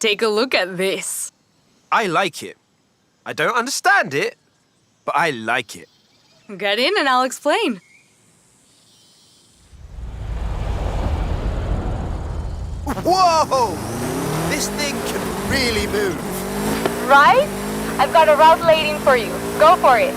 Take a look at this. I like it. I don't understand it, but I like it. Get in and I'll explain. Whoa! This thing can really move. Right? I've got a route waiting for you. Go for it.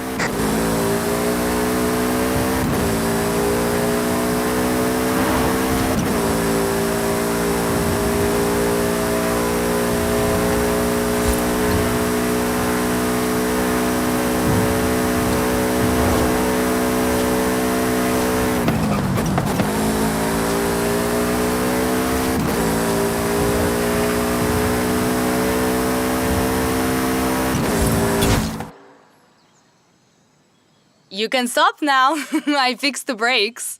You can stop now. I fixed the brakes.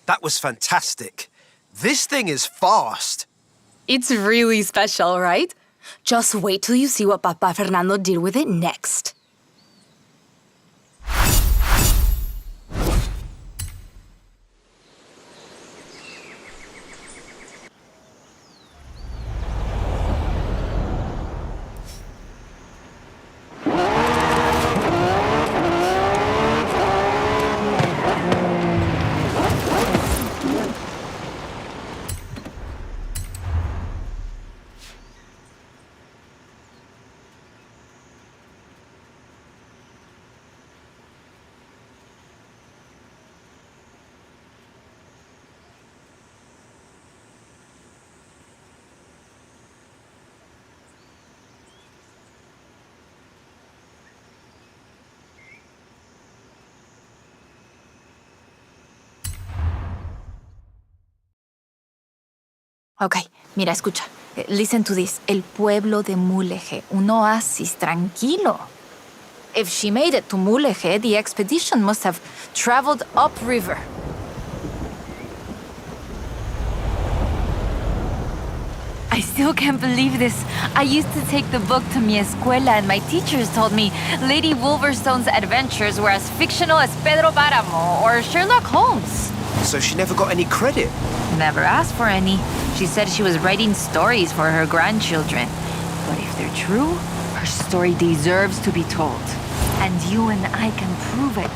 That was fantastic. This thing is fast. It's really special, right? Just wait till you see what Papa Fernando did with it next. Ok, mira, escucha. Listen to this. El pueblo de Mulegé, un oasis tranquilo. If she made it to Mulegé, the expedition must have traveled upriver. I still can't believe this. I used to take the book to mi escuela and my teachers told me Lady Wolverstone's adventures were as fictional as Pedro Páramo or Sherlock Holmes. So she never got any credit. Never asked for any. She said she was writing stories for her grandchildren. But if they're true, her story deserves to be told. And you and I can prove it.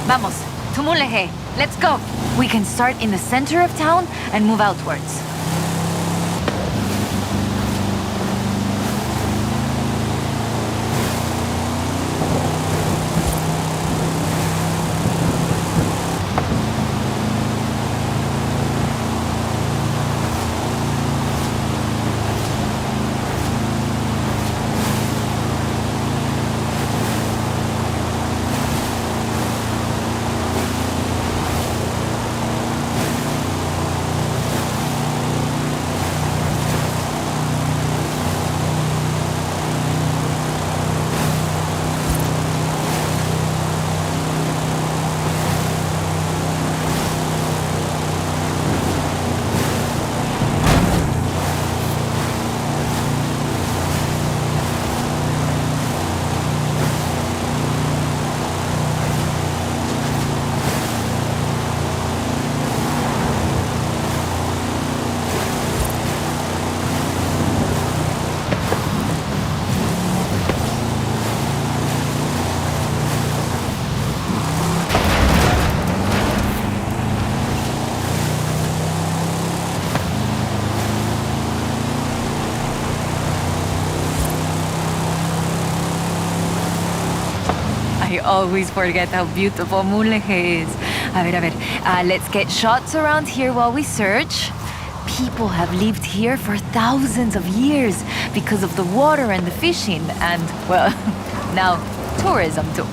Vamos, to Mulegé. Let's go. We can start in the center of town and move outwards. I always forget how beautiful Mulegé is. A ver. Let's get shots around here while we search. People have lived here for thousands of years because of the water and the fishing and, well, now tourism too.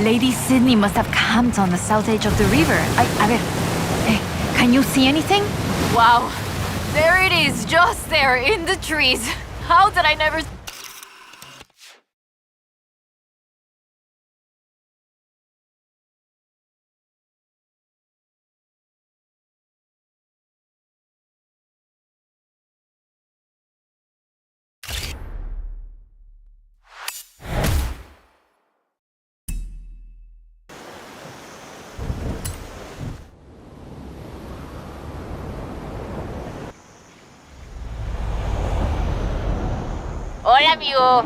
Lady Sydney must have camped on the south edge of the river. A ver, can you see anything? Wow, there it is, just there in the trees. How did I never... Hola, amigo.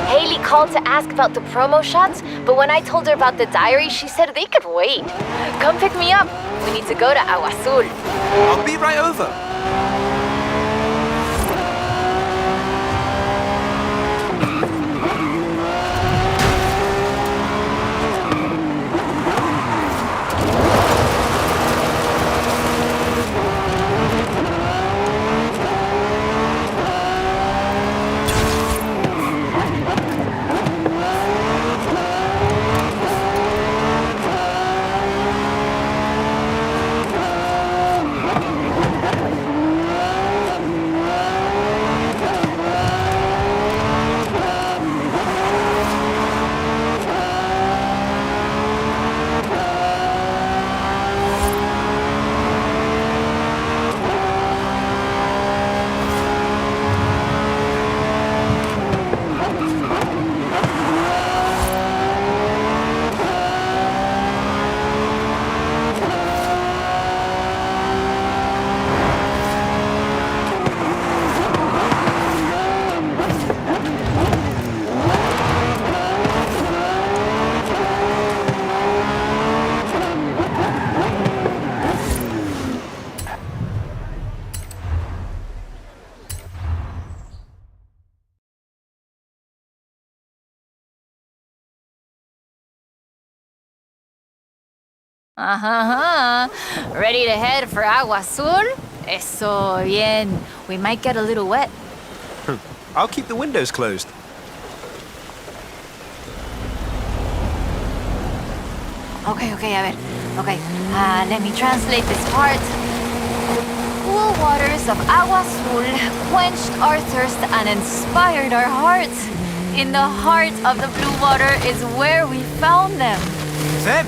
Haley called to ask about the promo shots, but when I told her about the diary, she said they could wait. Come pick me up. We need to go to Agua Azul. I'll be right over. Ready to head for Agua Azul? Eso bien. We might get a little wet. I'll keep the windows closed. Okay, a ver. Okay, let me translate this part. Cool waters of Agua Azul quenched our thirst and inspired our hearts. In the heart of the blue water is where we found them. Them?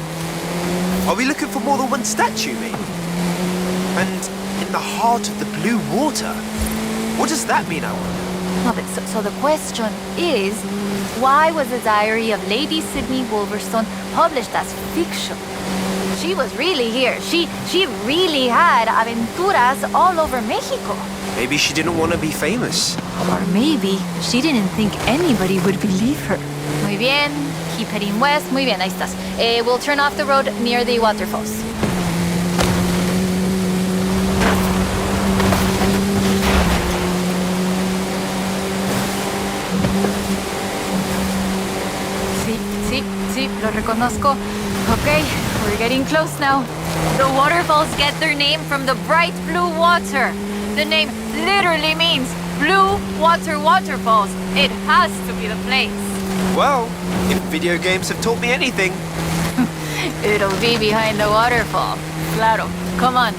Are we looking for more than one statue, maybe? And in the heart of the blue water? What does that mean, I wonder? No, but so the question is, why was the diary of Lady Sydney Wolverstone published as fiction? She was really here. She really had aventuras all over Mexico. Maybe she didn't want to be famous. Or maybe she didn't think anybody would believe her. Muy bien. Keep heading west. Muy bien, ahí estás. We'll turn off the road near the waterfalls. Sí, lo reconozco. Okay, we're getting close now. The waterfalls get their name from the bright blue water. The name literally means blue water waterfalls. It has to be the place. Well, if video games have taught me anything. It'll be behind the waterfall. Claro. Come on.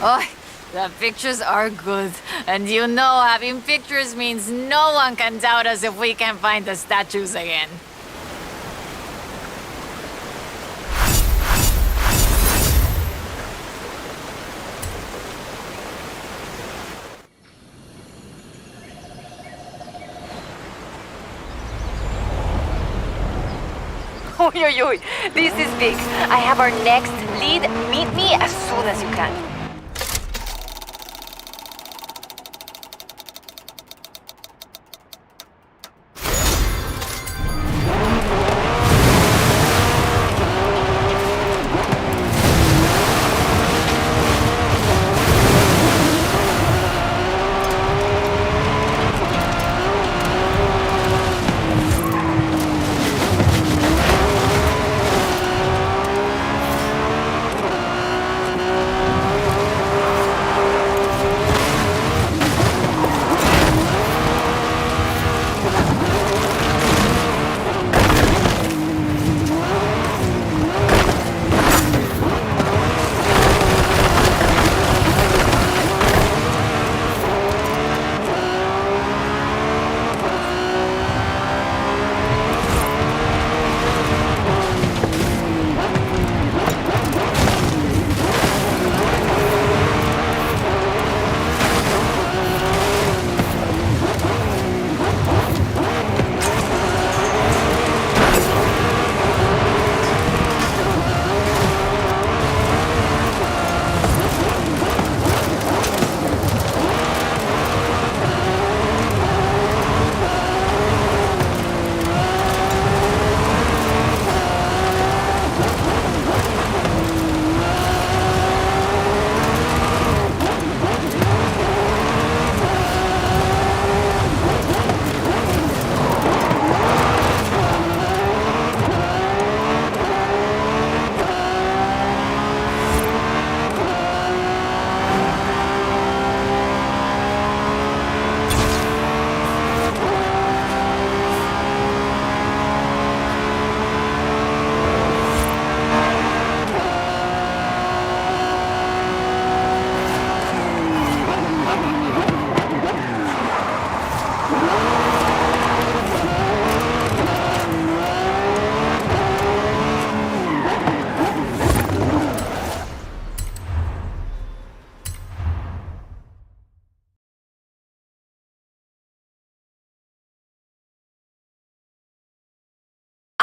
Oh, the pictures are good. And you know having pictures means no one can doubt us if we can find the statues again. Oy, oy, oy. This is big. I have our next lead. Meet me as soon as you can.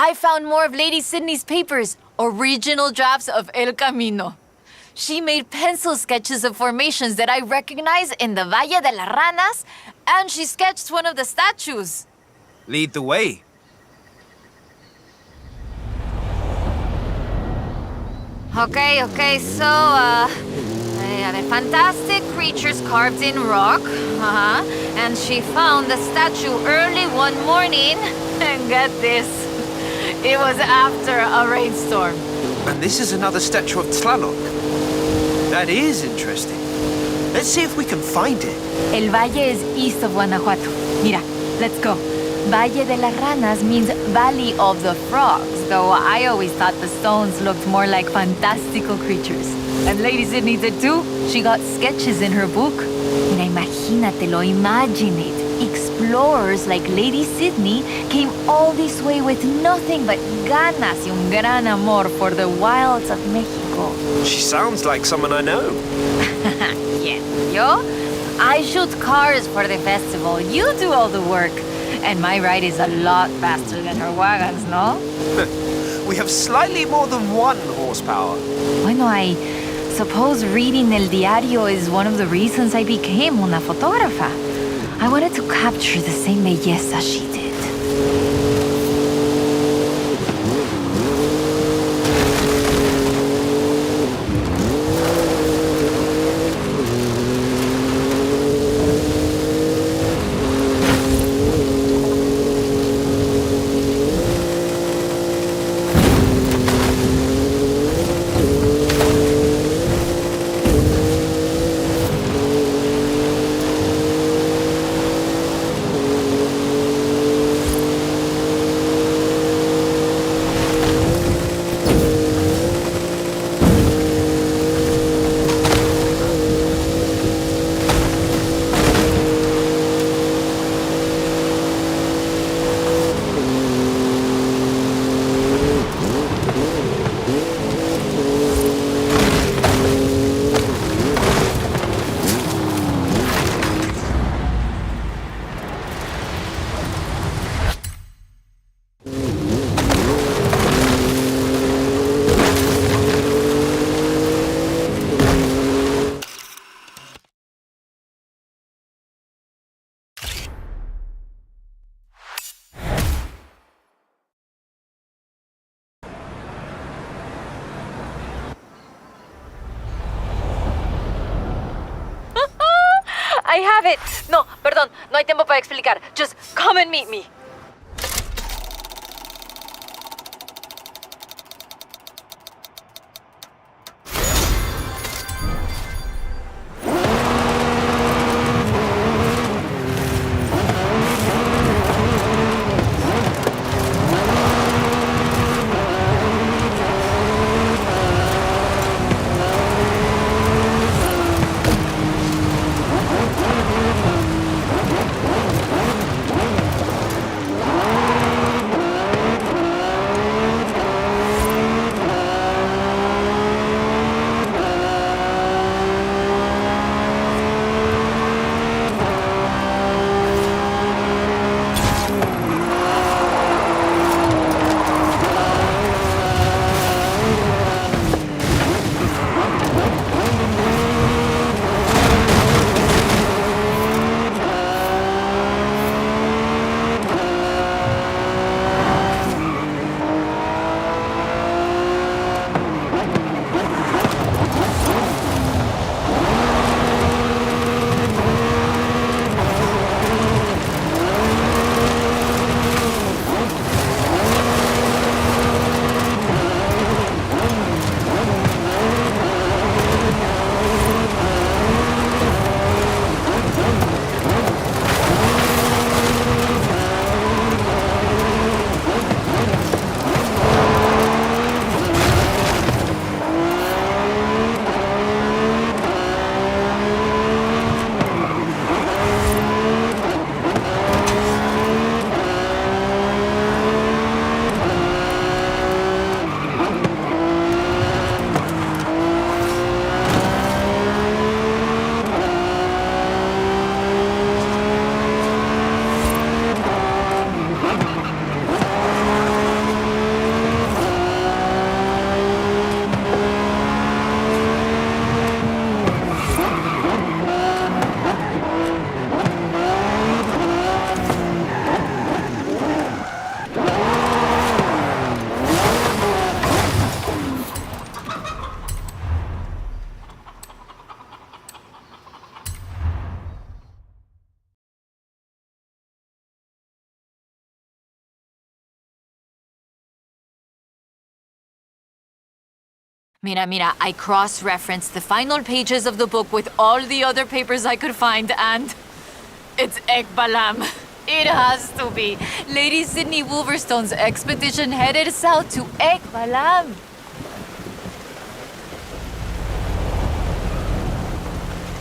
I found more of Lady Sydney's papers, original drafts of El Camino. She made pencil sketches of formations that I recognize in the Valle de las Ranas, and she sketched one of the statues. Lead the way. Okay, so, they have fantastic creatures carved in rock, and she found the statue early one morning, and get this, it was after a rainstorm. And this is another statue of Tlaloc. That is interesting. Let's see if we can find it. El Valle is east of Guanajuato. Mira, let's go. Valle de las Ranas means Valley of the Frogs, though I always thought the stones looked more like fantastical creatures. And Lady Sydney did too. She got sketches in her book. Mira, imagínatelo, imagine it. Explorers like Lady Sydney came all this way with nothing but ganas y un gran amor for the wilds of Mexico. She sounds like someone I know. Yeah, yo? I shoot cars for the festival. You do all the work. And my ride is a lot faster than her wagons, no? We have slightly more than 1 horsepower. Bueno, I suppose reading El Diario is one of the reasons I became una fotógrafa. I wanted to capture the same belleza she did. I have it. No, perdón, no hay tiempo para explicar. Just come and meet me. Mira, I cross-referenced the final pages of the book with all the other papers I could find, and it's Ekbalam. It has to be. Lady Sydney Wolverstone's expedition headed south to Ekbalam.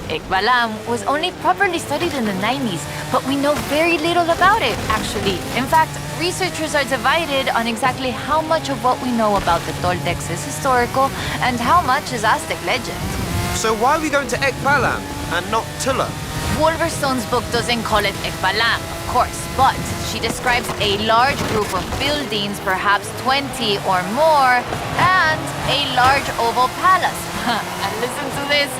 Ekbalam was only properly studied in the 90s, but we know very little about it, actually. In fact, researchers are divided on exactly how much of what we know about the Toltecs is historical and how much is Aztec legend. So why are we going to Ekbalam and not Tula? Wolverstone's book doesn't call it Ekbalam, of course, but she describes a large group of buildings, perhaps 20 or more, and a large oval palace. And listen to this.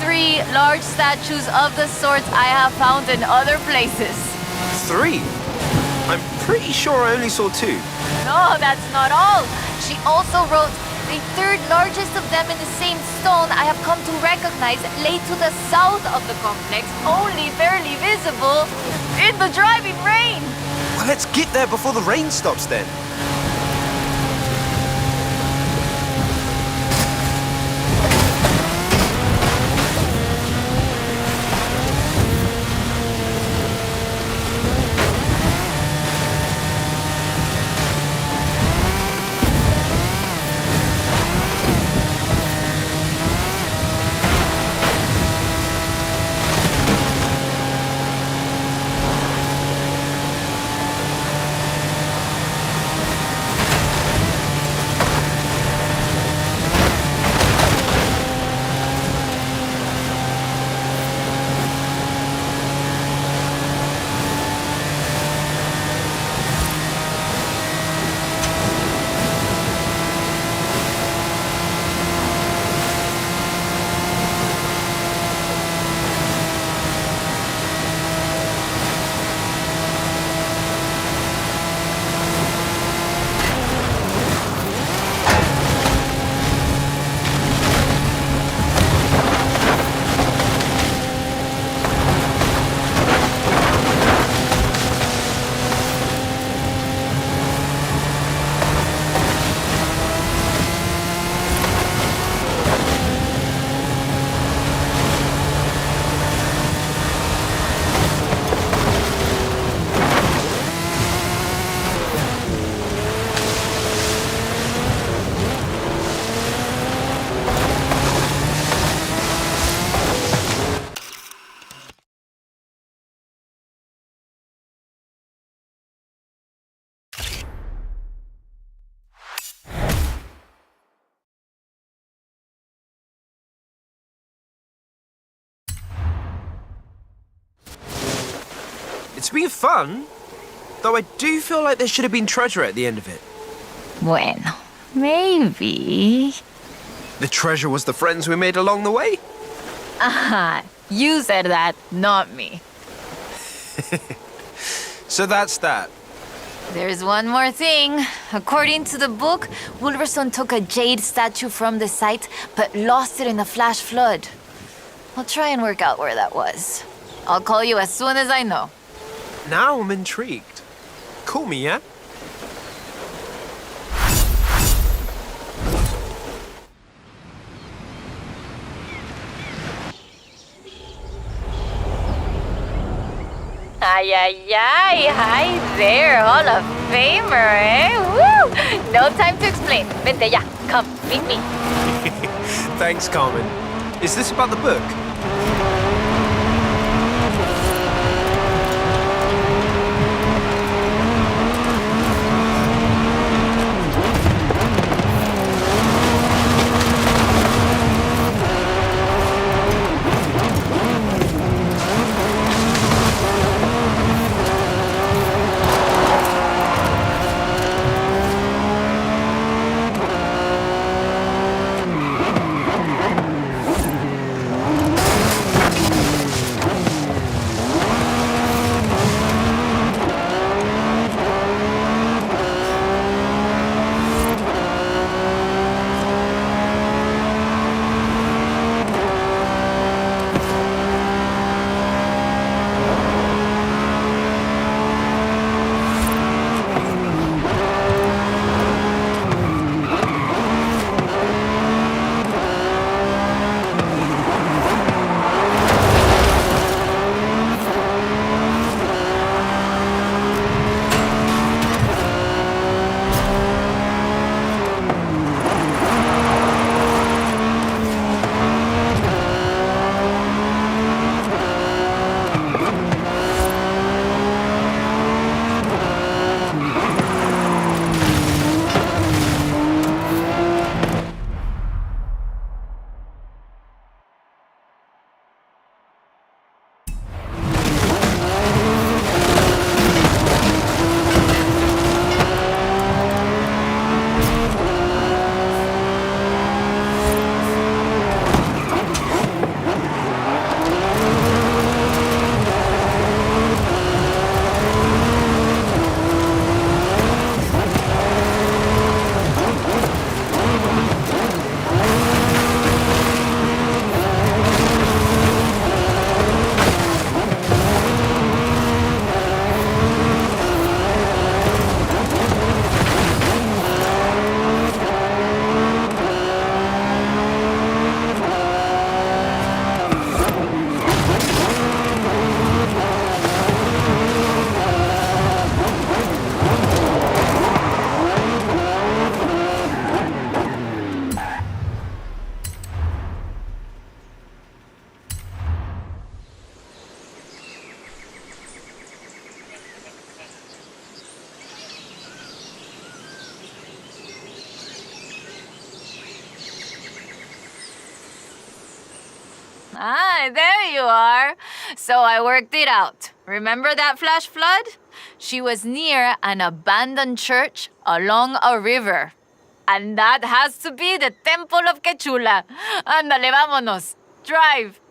3 large statues of the sorts I have found in other places. 3? I'm pretty sure I only saw 2. No, that's not all. She also wrote, the third largest of them in the same stone I have come to recognize lay to the south of the complex, only barely visible in the driving rain. Well, let's get there before the rain stops then. It's been fun, though I do feel like there should have been treasure at the end of it. Bueno, maybe. The treasure was the friends we made along the way? Aha, you said that, not me. So that's that. There's one more thing. According to the book, Wolverstone took a jade statue from the site, but lost it in the flash flood. I'll try and work out where that was. I'll call you as soon as I know. Now I'm intrigued. Call me, yeah? Ay, ay, ay. Hi there, Hall of Famer, eh? Woo! No time to explain. Vente ya. Come, meet me. Thanks, Carmen. Is this about the book? Ah, there you are. So I worked it out. Remember that flash flood? She was near an abandoned church along a river. And that has to be the Temple of Quechula. Ándale, vámonos. Drive.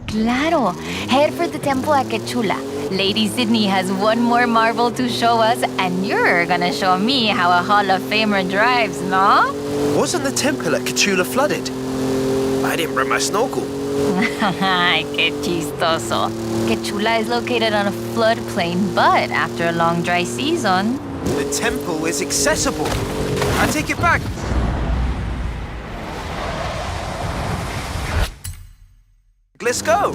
Claro. Head for the temple at Quechula. Lady Sydney has one more marvel to show us, and you're gonna show me how a Hall of Famer drives, no? Wasn't the temple at Quechula flooded? I didn't bring my snorkel. Ay, qué chistoso. Quechula is located on a floodplain, but after a long dry season... The temple is accessible. I take it back. Let's go.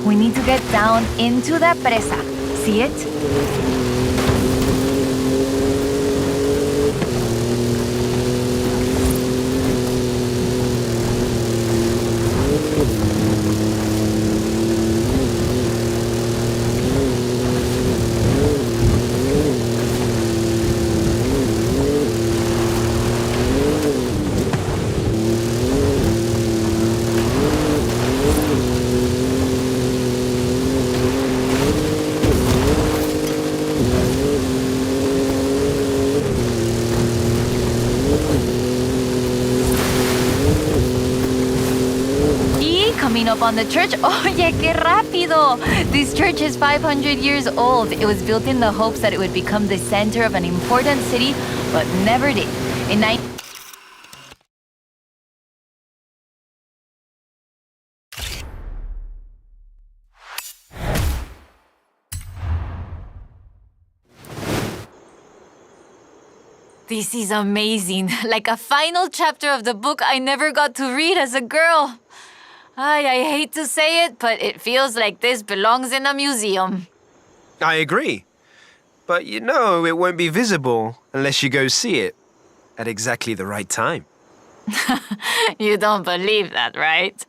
We need to get down into that presa. See it? Coming up on the church. Oye, qué rápido! This church is 500 years old. It was built in the hopes that it would become the center of an important city, but never did. In This is amazing. Like a final chapter of the book I never got to read as a girl. I hate to say it, but it feels like this belongs in a museum. I agree. But you know it won't be visible unless you go see it at exactly the right time. You don't believe that, right?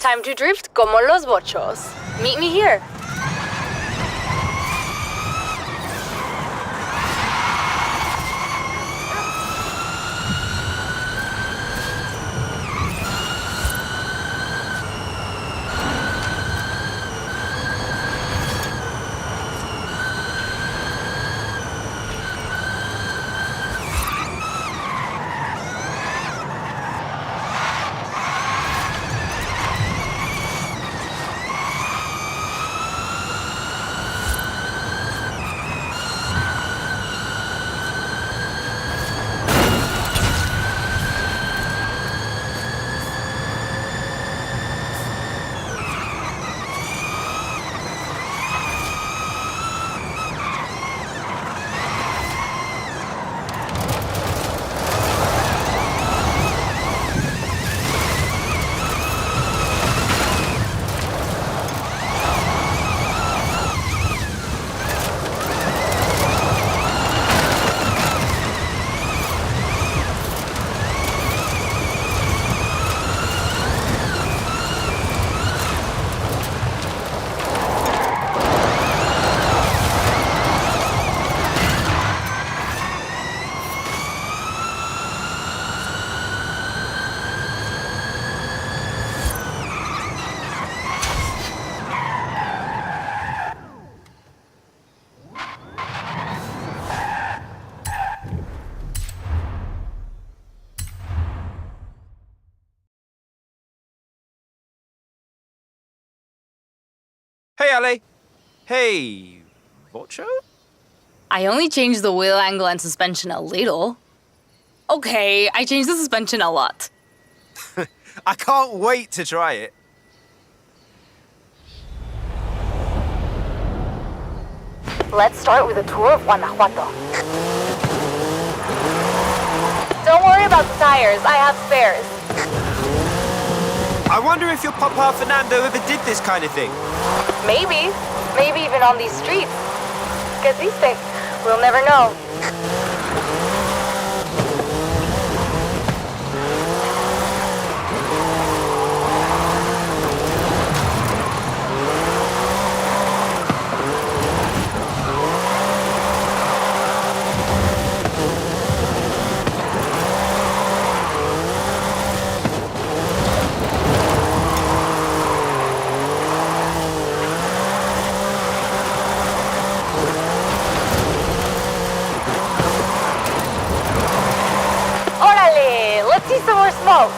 Time to drift como los bochos. Meet me here. Hey, Ale. Hey, Vocho? I only changed the wheel angle and suspension a little. Okay, I changed the suspension a lot. I can't wait to try it. Let's start with a tour of Guanajuato. Don't worry about the tires, I have spares. I wonder if your Papa Fernando ever did this kind of thing. Maybe. Maybe even on these streets. Que diste? We'll never know. Let's see some more smoke.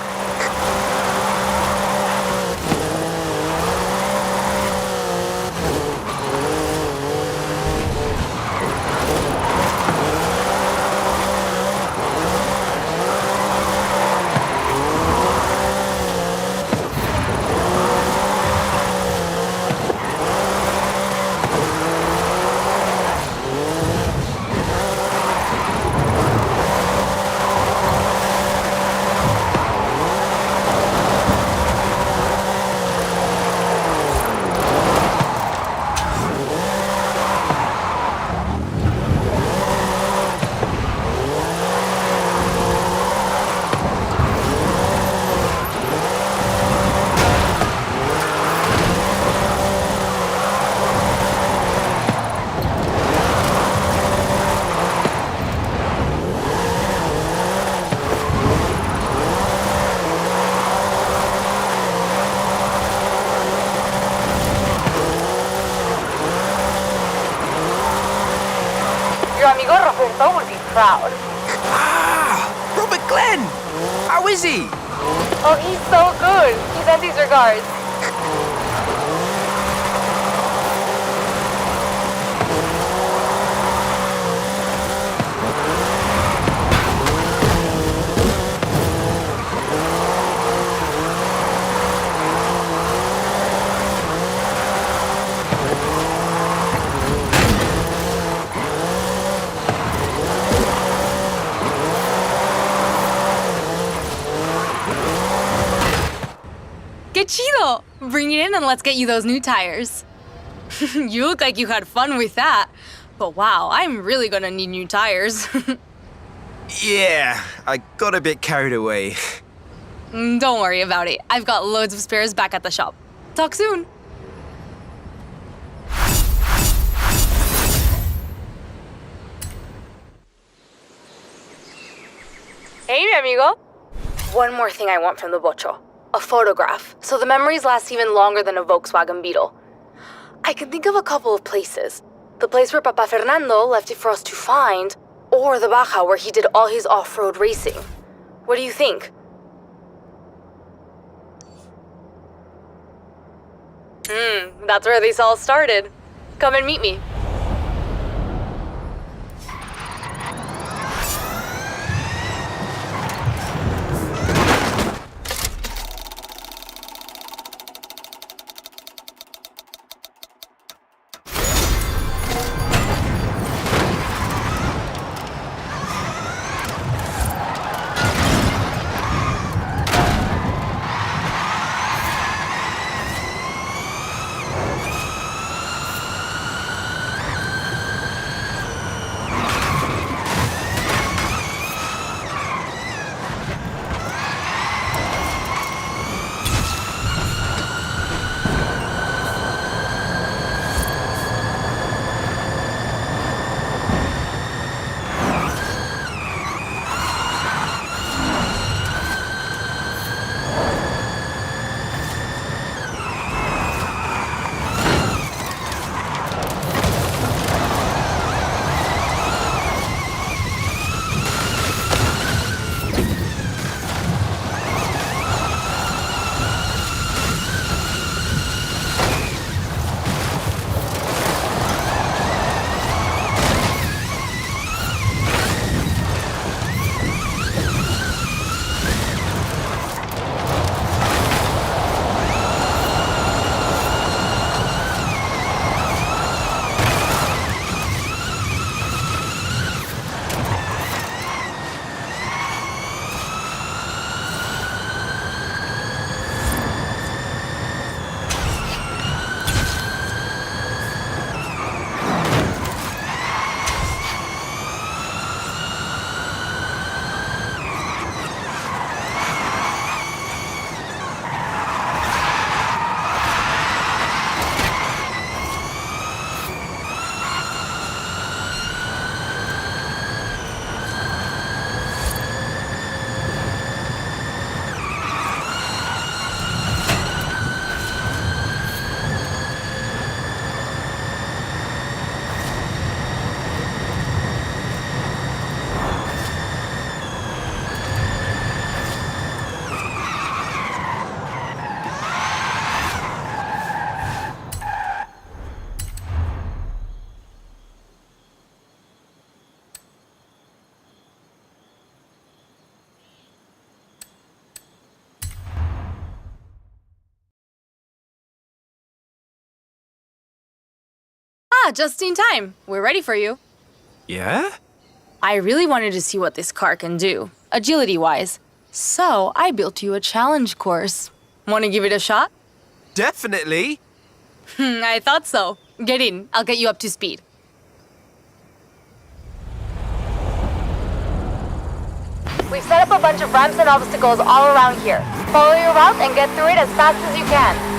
Your amigo Roberto will be proud. Ah! Robert Glenn! How is he? Oh, he's so good. He sent his regards. Que chido! Bring it in and let's get you those new tires. You look like you had fun with that. But wow, I'm really gonna need new tires. Yeah, I got a bit carried away. Don't worry about it. I've got loads of spares back at the shop. Talk soon. Hey, mi amigo. One more thing I want from the bocho. A photograph, so the memories last even longer than a Volkswagen Beetle. I can think of a couple of places. The place where Papa Fernando left it for us to find, or the Baja where he did all his off-road racing. What do you think? That's where this all started. Come and meet me. Just in time. We're ready for you. Yeah? I really wanted to see what this car can do, agility-wise. So I built you a challenge course. Want to give it a shot? Definitely. I thought so. Get in. I'll get you up to speed. We've set up a bunch of ramps and obstacles all around here. Follow your route and get through it as fast as you can.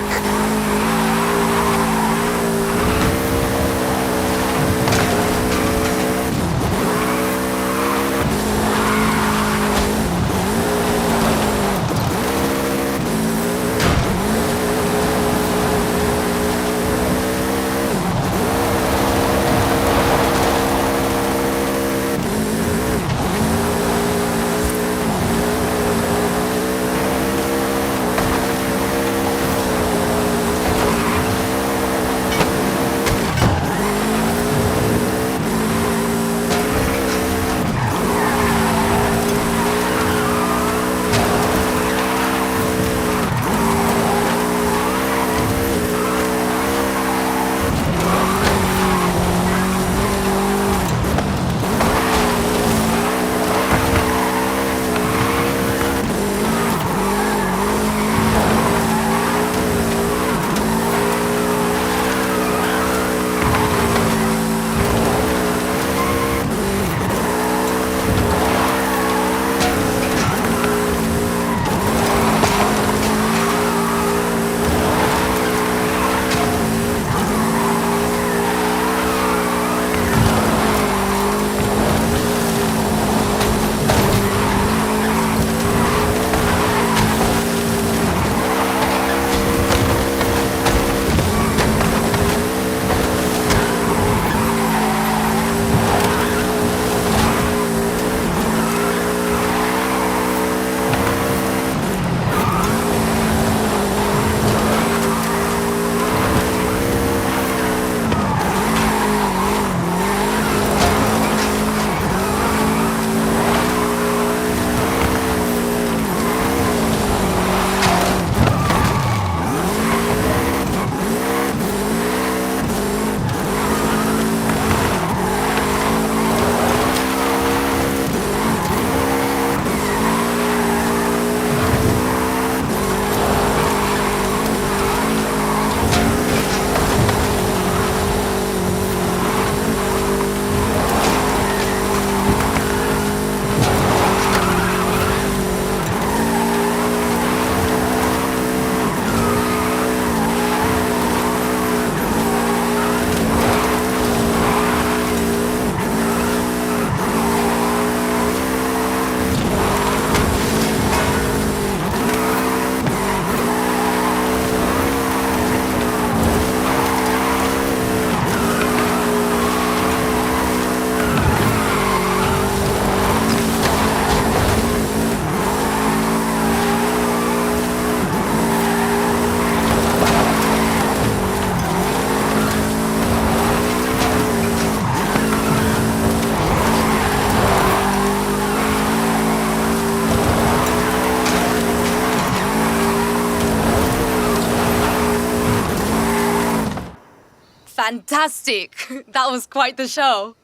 Fantastic! That was quite the show.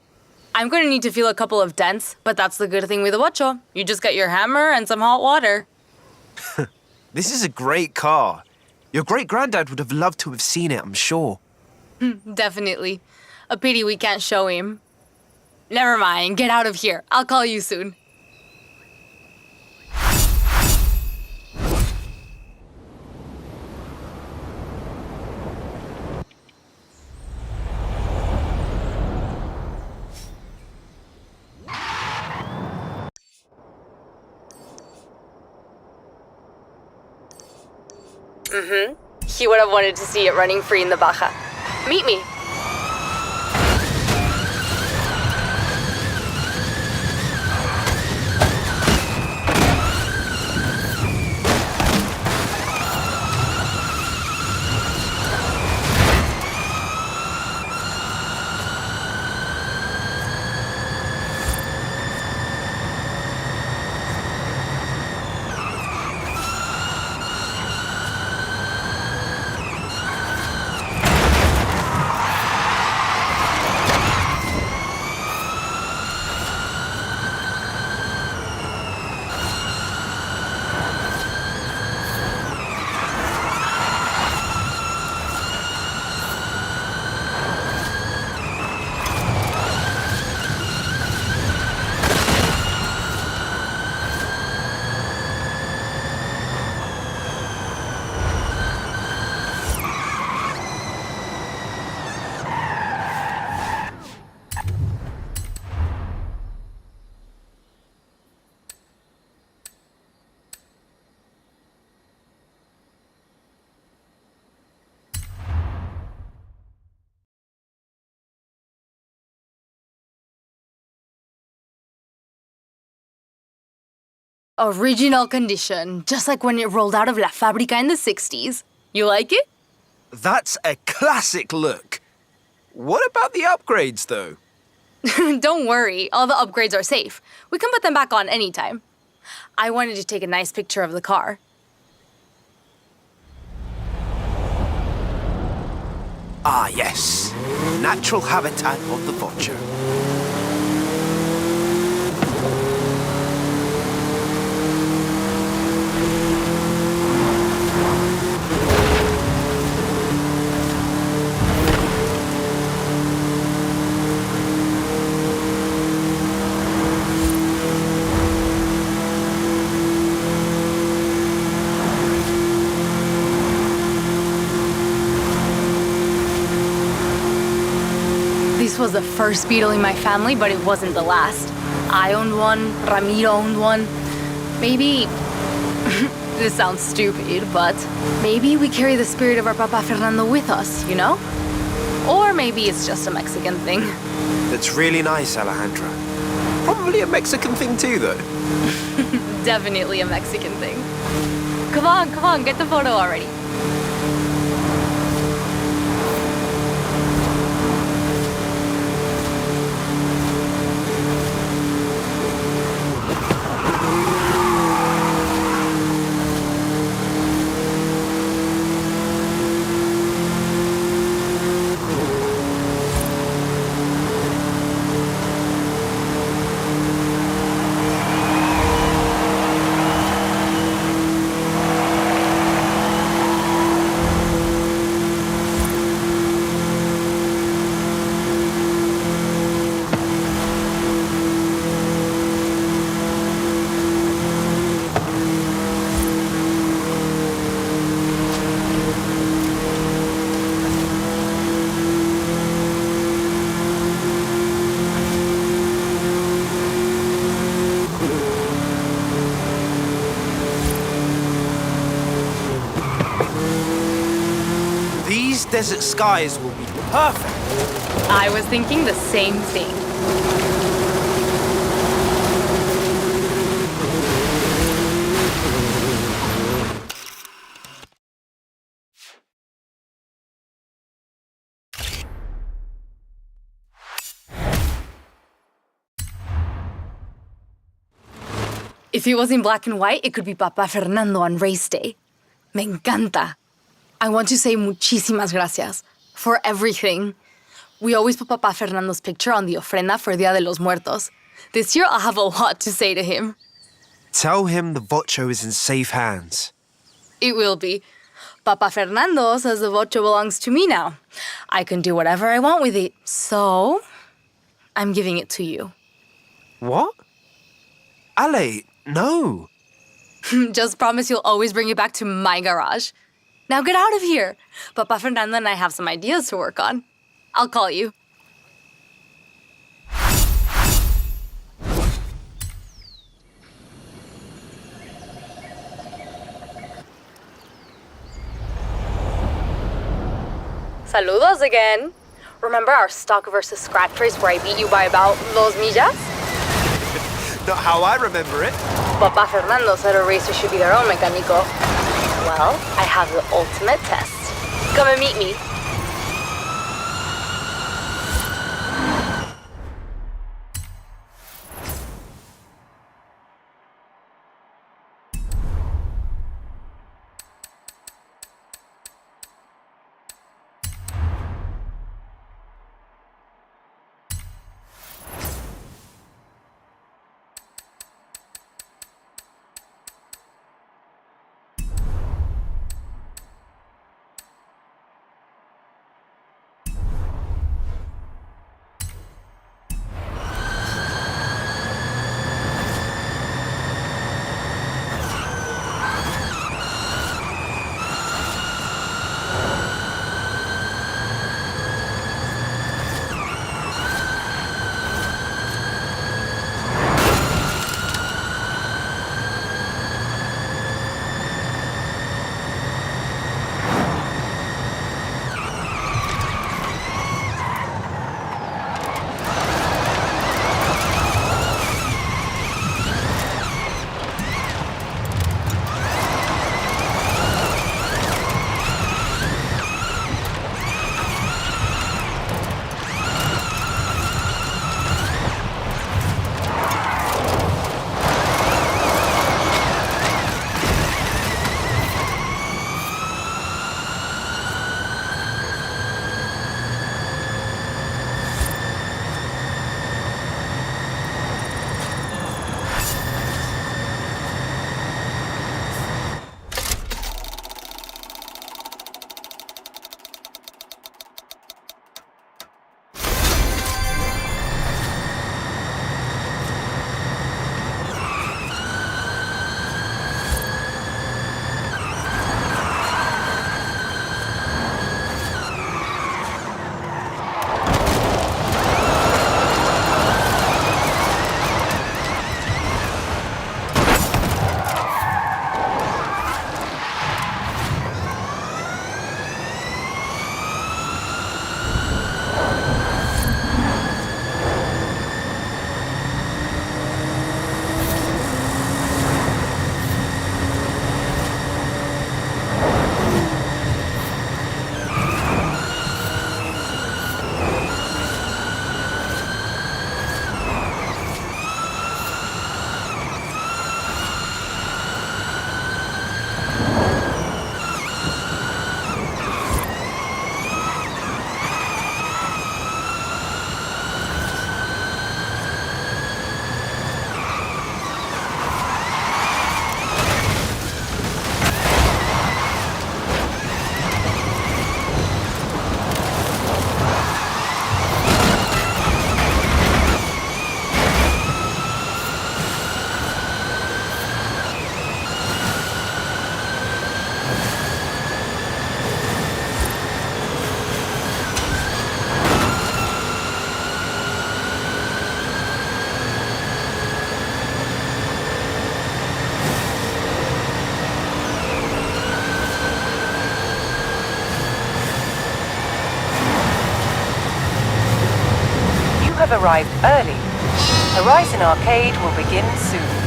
I'm going to need to feel a couple of dents, but that's the good thing with a bocho. You just get your hammer and some hot water. This is a great car. Your great-granddad would have loved to have seen it, I'm sure. Definitely. A pity we can't show him. Never mind, get out of here. I'll call you soon. He would have wanted to see it running free in the Baja. Meet me. Original condition, just like when it rolled out of La Fábrica in the 60s. You like it? That's a classic look. What about the upgrades, though? Don't worry, all the upgrades are safe. We can put them back on anytime. I wanted to take a nice picture of the car. Ah, yes. Natural habitat of the vulture. This was the first Beetle in my family, but it wasn't the last. I owned one, Ramiro owned one. Maybe... this sounds stupid, but maybe we carry the spirit of our Papa Fernando with us, you know? Or maybe it's just a Mexican thing. That's really nice, Alejandra. Probably a Mexican thing too, though. Definitely a Mexican thing. Come on, get the photo already. These desert skies will be perfect. I was thinking the same thing. If it was in black and white, it could be Papa Fernando on race day. Me encanta. I want to say muchísimas gracias for everything. We always put Papa Fernando's picture on the ofrenda for Dia de los Muertos. This year I'll have a lot to say to him. Tell him the vocho is in safe hands. It will be. Papa Fernando says the vocho belongs to me now. I can do whatever I want with it, so I'm giving it to you. What? Ale, no. Just promise you'll always bring it back to my garage. Now get out of here. Papa Fernando and I have some ideas to work on. I'll call you. Saludos again. Remember our stock versus scratch race where I beat you by about 2 millas? Not how I remember it. Papa Fernando said a racer should be their own mecánico. Well, I have the ultimate test. Come and meet me. have arrived early. Horizon Arcade will begin soon.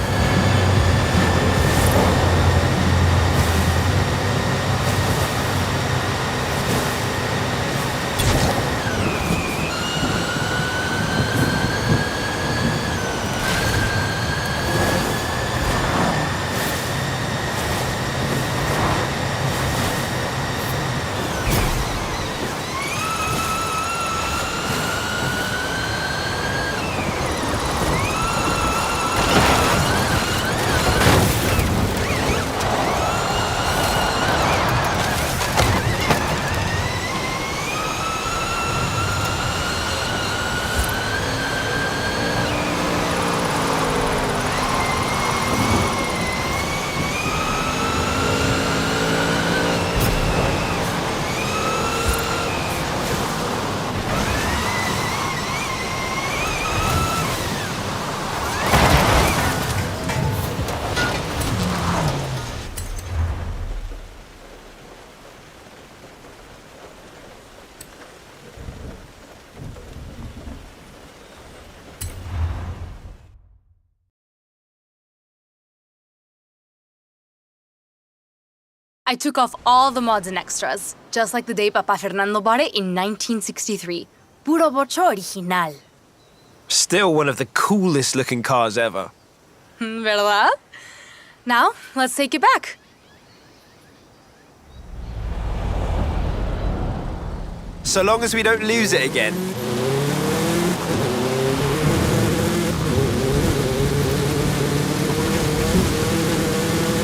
I took off all the mods and extras, just like the day Papa Fernando bought it in 1963. Puro bocho original. Still one of the coolest looking cars ever. ¿Verdad? Now, let's take it back. So long as we don't lose it again.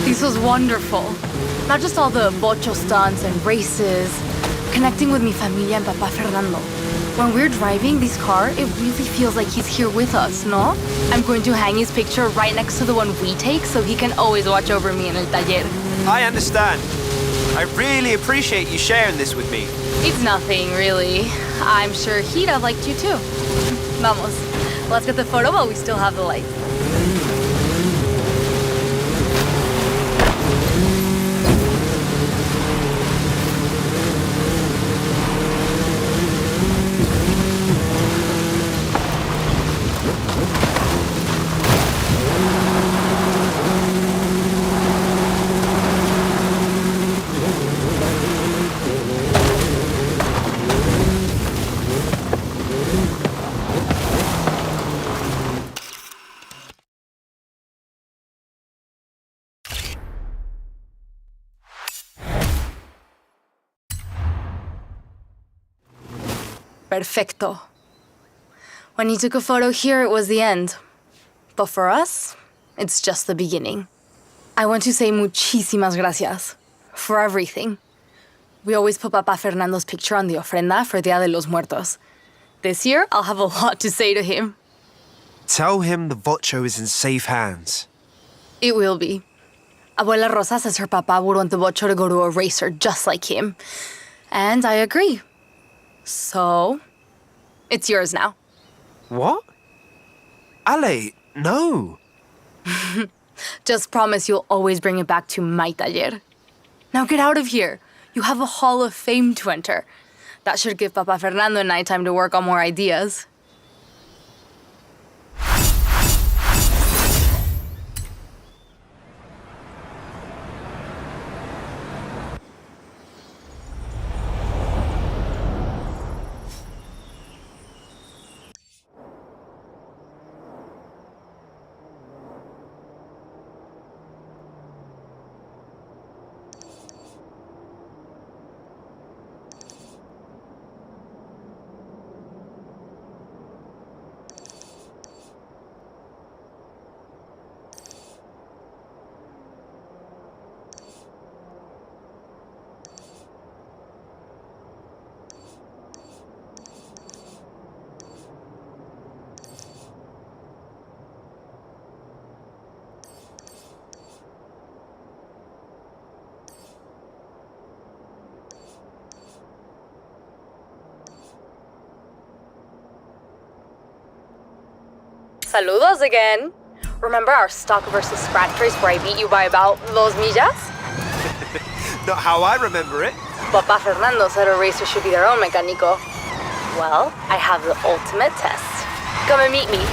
This was wonderful. Not just all the bocho stunts and races, connecting with mi familia and Papa Fernando. When we're driving this car, it really feels like he's here with us, no? I'm going to hang his picture right next to the one we take so he can always watch over me in el taller. I understand. I really appreciate you sharing this with me. It's nothing, really. I'm sure he'd have liked you too. Vamos. Let's get the photo while we still have the light. Perfecto. When he took a photo here, it was the end. But for us, it's just the beginning. I want to say muchísimas gracias for everything. We always put Papa Fernando's picture on the ofrenda for Dia de los Muertos. This year, I'll have a lot to say to him. Tell him the Vocho is in safe hands. It will be. Abuela Rosa says her papa would want the Vocho to go to a racer just like him. And I agree. So, it's yours now. What? Ale, no. Just promise you'll always bring it back to my taller. Now get out of here. You have a Hall of Fame to enter. That should give Papa Fernando and I time to work on more ideas. Saludos again. Remember our stock versus scratch race where I beat you by about 2 millas? Not how I remember it. Papa Fernando said a racer should be their own mecánico. Well, I have the ultimate test. Come and meet me.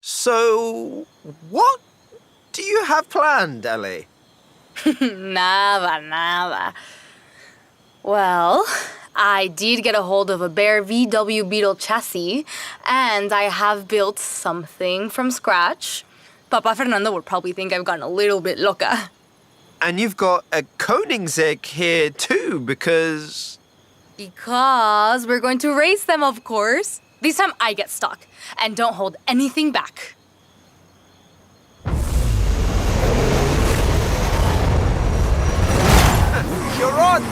So, what do you have planned, Ellie? Nada. Well, I did get a hold of a bare VW Beetle chassis, and I have built something from scratch. Papa Fernando would probably think I've gotten a little bit loca. And you've got a Koenigsegg here too, because... Because we're going to race them, of course. This time I get stuck, and don't hold anything back. You're on!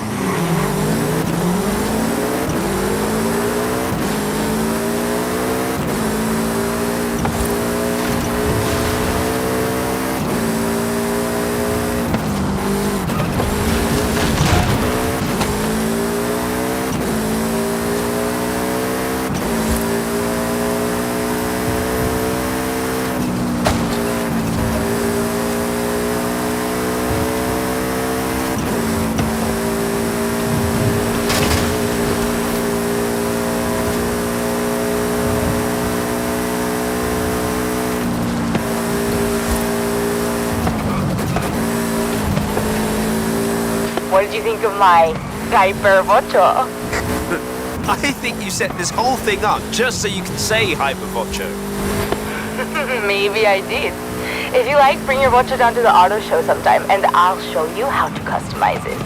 What did you think of my hypervocho? I think you set this whole thing up just so you can say Hypervocho. Maybe I did. If you like, bring your vocho down to the auto show sometime, and I'll show you how to customize it.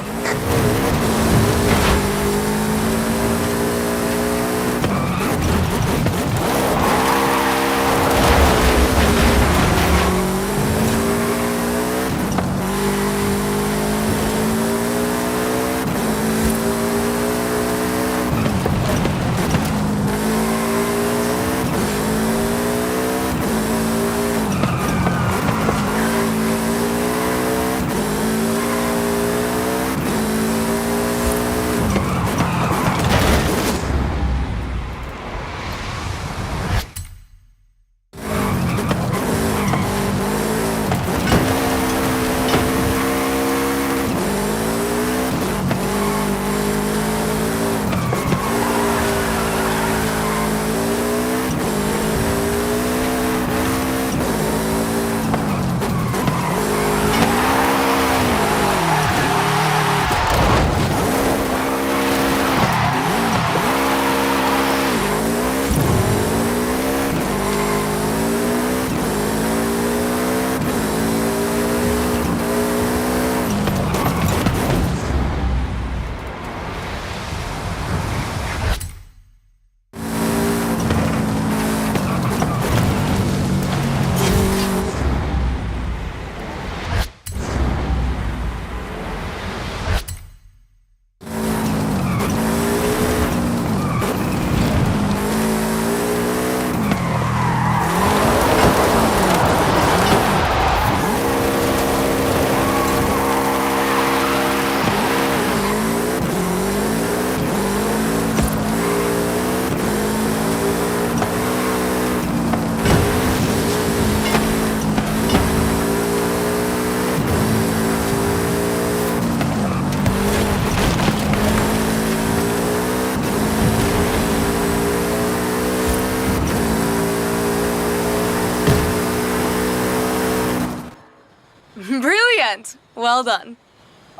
Brilliant! Well done.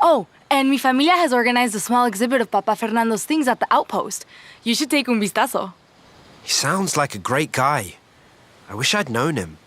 Oh, and mi familia has organized a small exhibit of Papa Fernando's things at the outpost. You should take un vistazo. He sounds like a great guy. I wish I'd known him.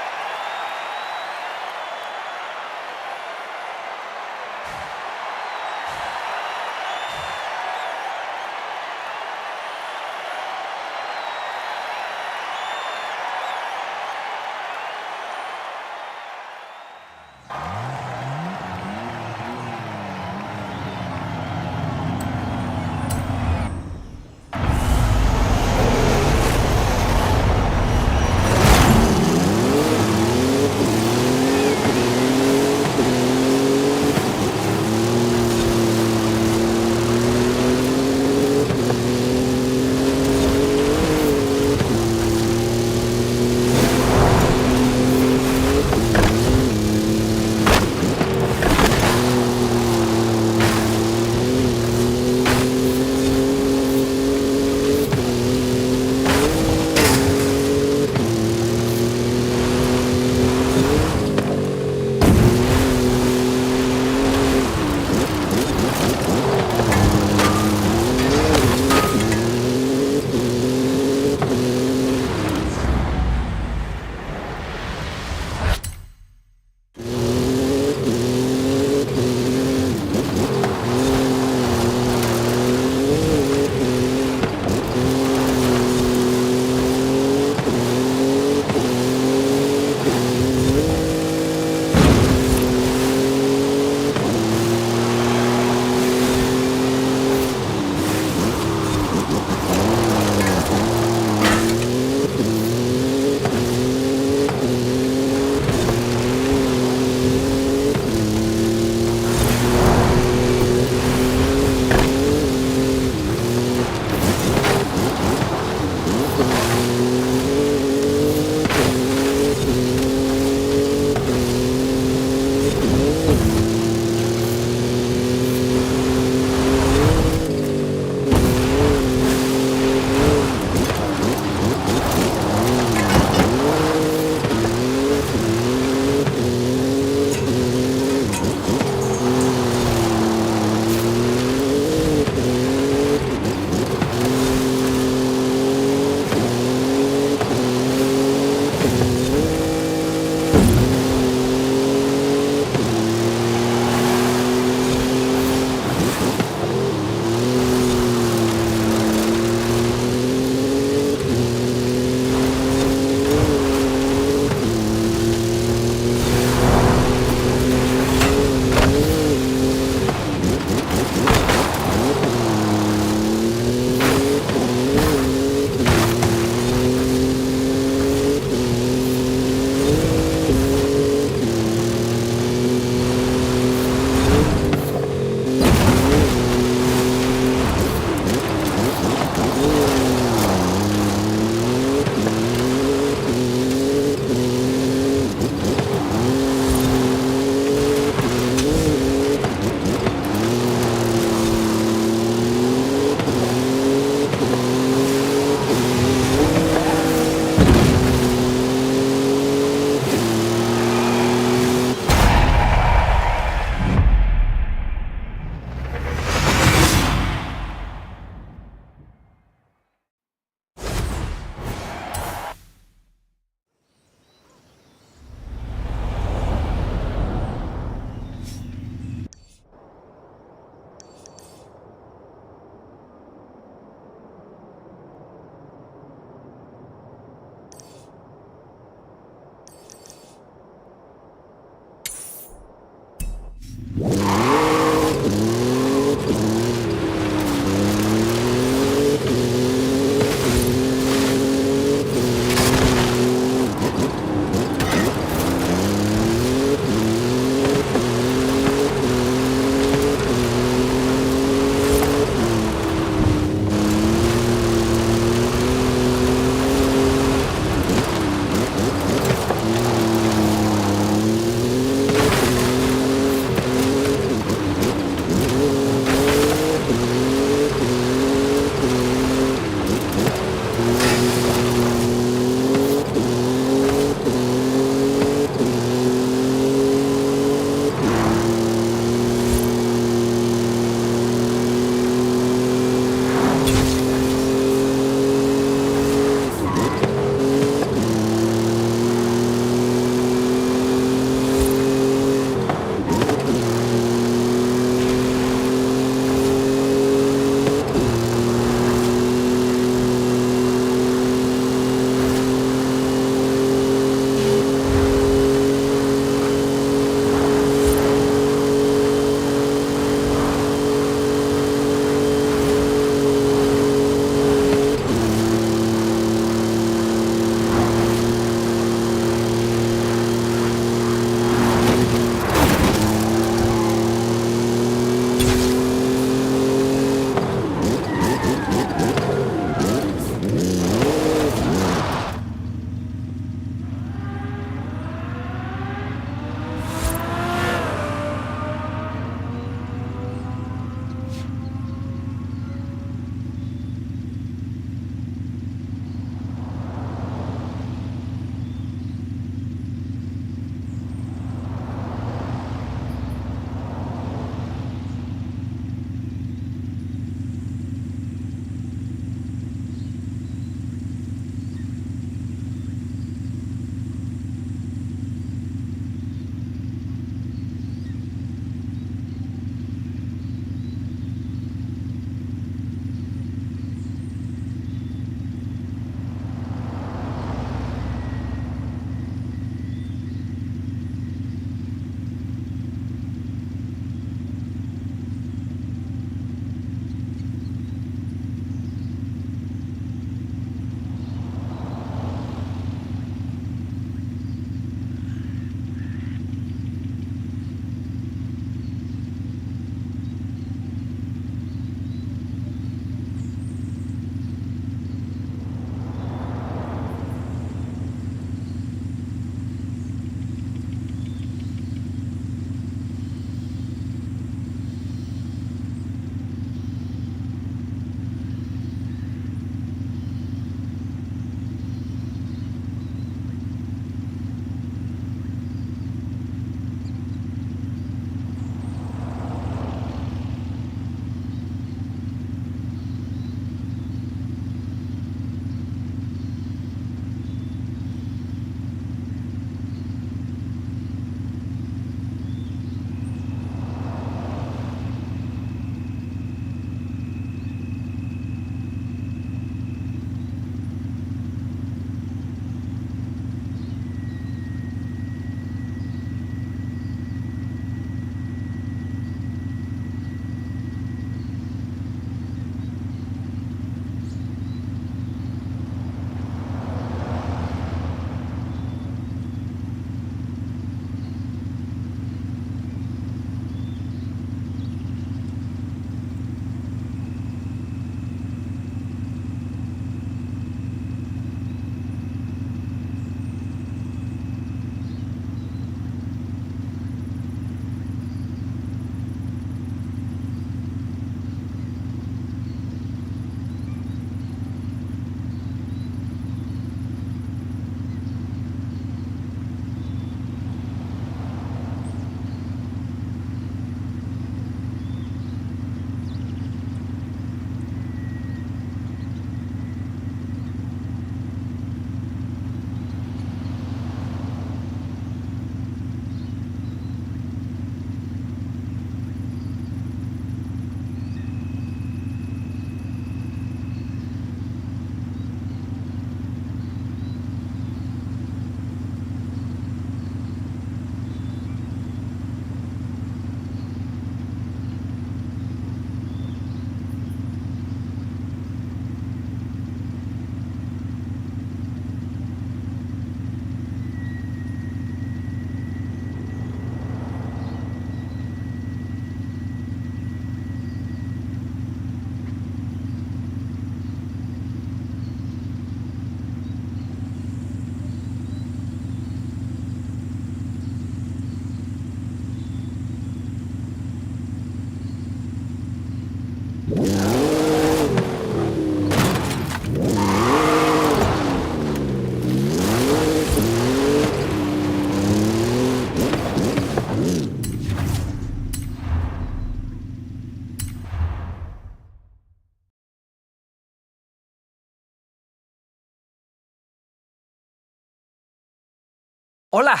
Hola.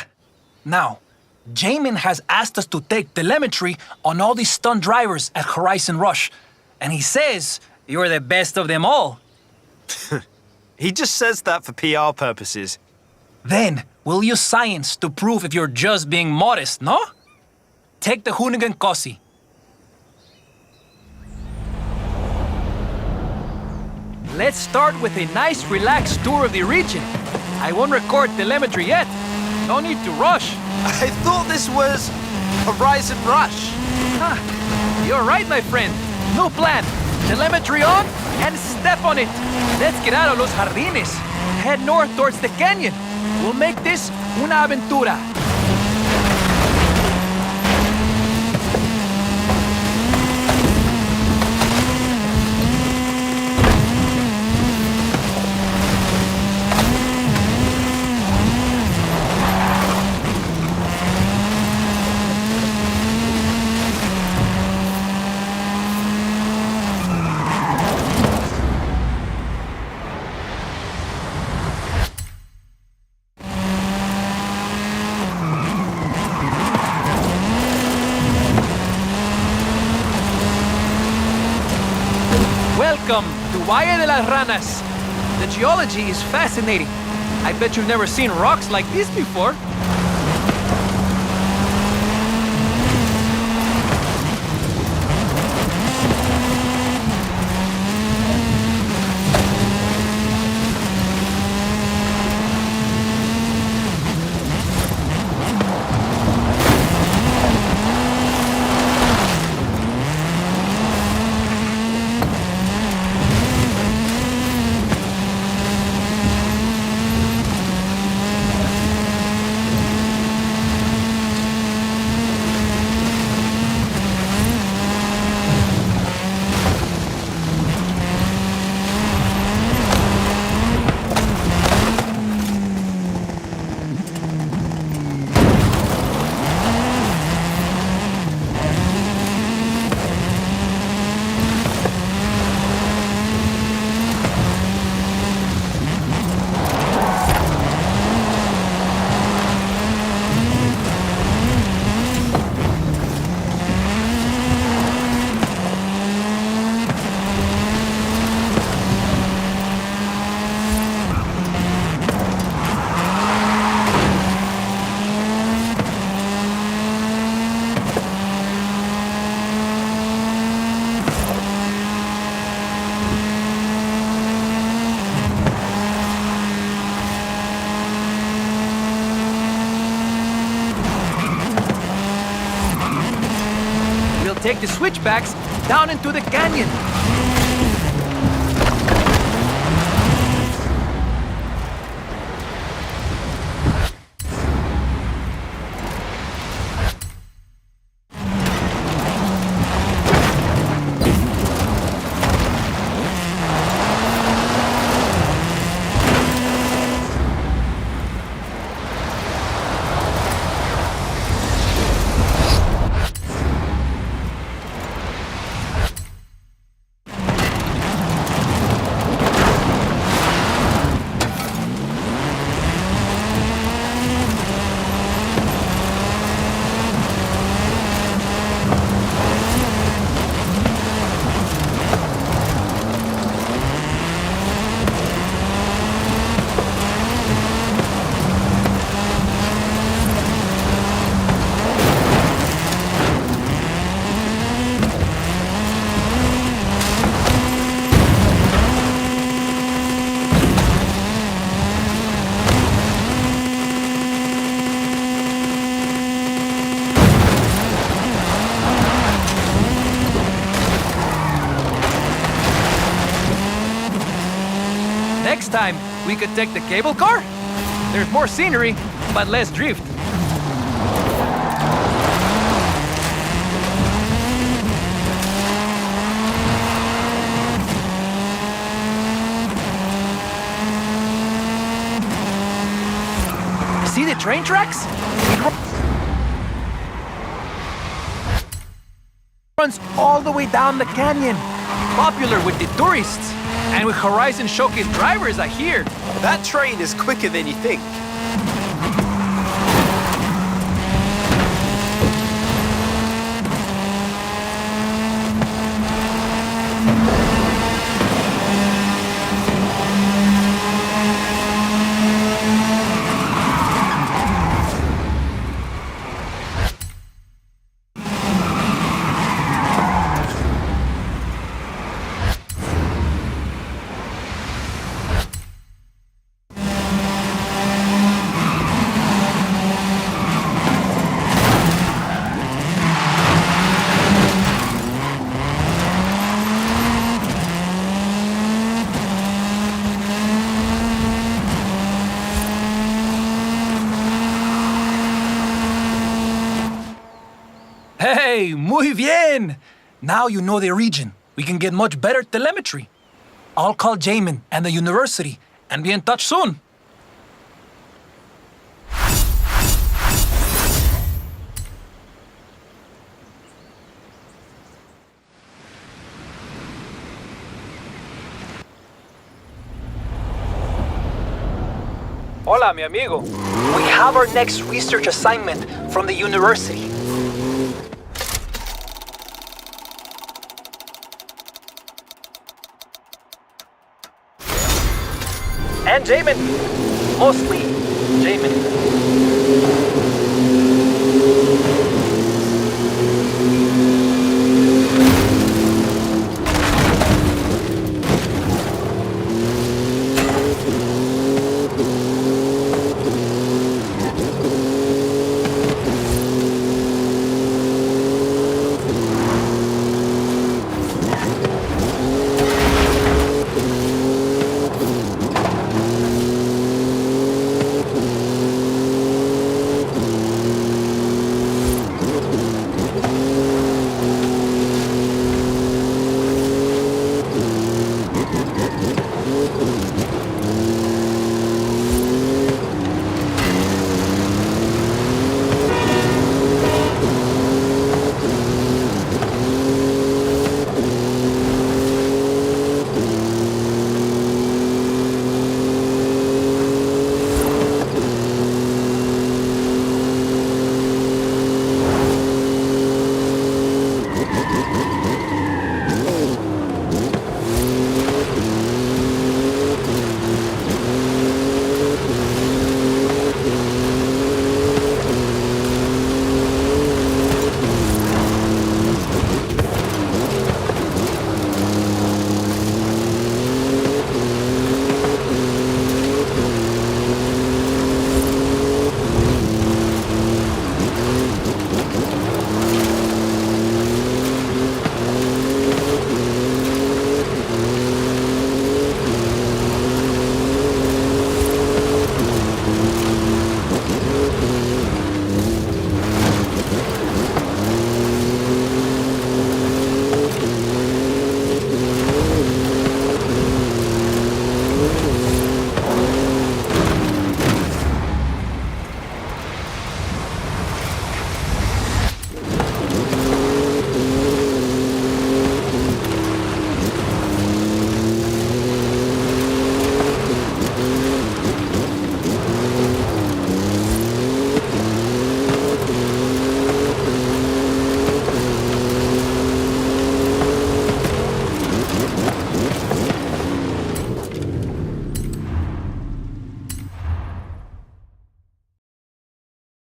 Now, Jamin has asked us to take telemetry on all these stunt drivers at Horizon Rush. And he says you're the best of them all. He just says that for PR purposes. Then, we'll use science to prove if you're just being modest, no? Take the Hoonigan Cosi. Let's start with a nice, relaxed tour of the region. I won't record telemetry yet. No need to rush. I thought this was Horizon Rush. You're right, my friend. New plan. Telemetry on and step on it. Let's get out of Los Jardines. Head north towards the canyon. We'll make this una aventura. Welcome to Valle de las Ranas. The geology is fascinating. I bet you've never seen rocks like this before. Take the switchbacks down into the canyon. Next time, we could take the cable car. There's more scenery, but less drift. See the train tracks? It runs all the way down the canyon. Popular with the tourists. And with Horizon Showcase drivers, I hear. That train is quicker than you think. Hey, muy bien! Now you know the region. We can get much better telemetry. I'll call Jamin and the university and be in touch soon. Hola, mi amigo. We have our next research assignment from the university. And Jamin. Mostly Jamin.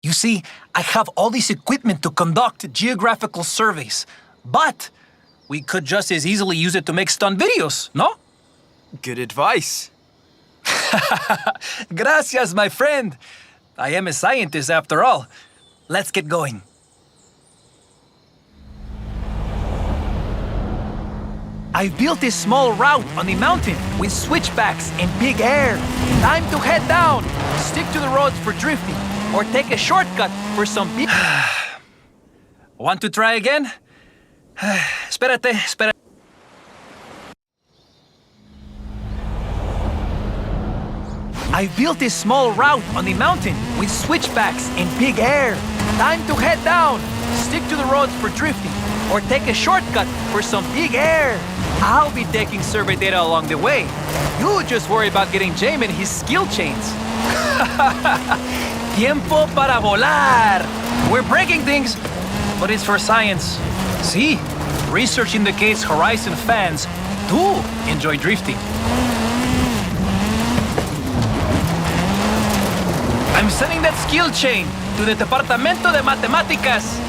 You see, I have all this equipment to conduct geographical surveys, but we could just as easily use it to make stunt videos, no? Good advice. Gracias, my friend. I am a scientist after all. Let's get going. I've built this small route on the mountain with switchbacks and big air. Time to head down. Stick to the roads for drifting, or take a shortcut for some big... Want to try again? Espérate. I've built this small route on the mountain with switchbacks and big air. Time to head down. Stick to the roads for drifting, or take a shortcut for some big air. I'll be taking survey data along the way. You just worry about getting Jamin his skill chains. Tiempo para volar. We're breaking things, but it's for science. See, research indicates Horizon fans do enjoy drifting. I'm sending that skill chain to the Departamento de Matemáticas.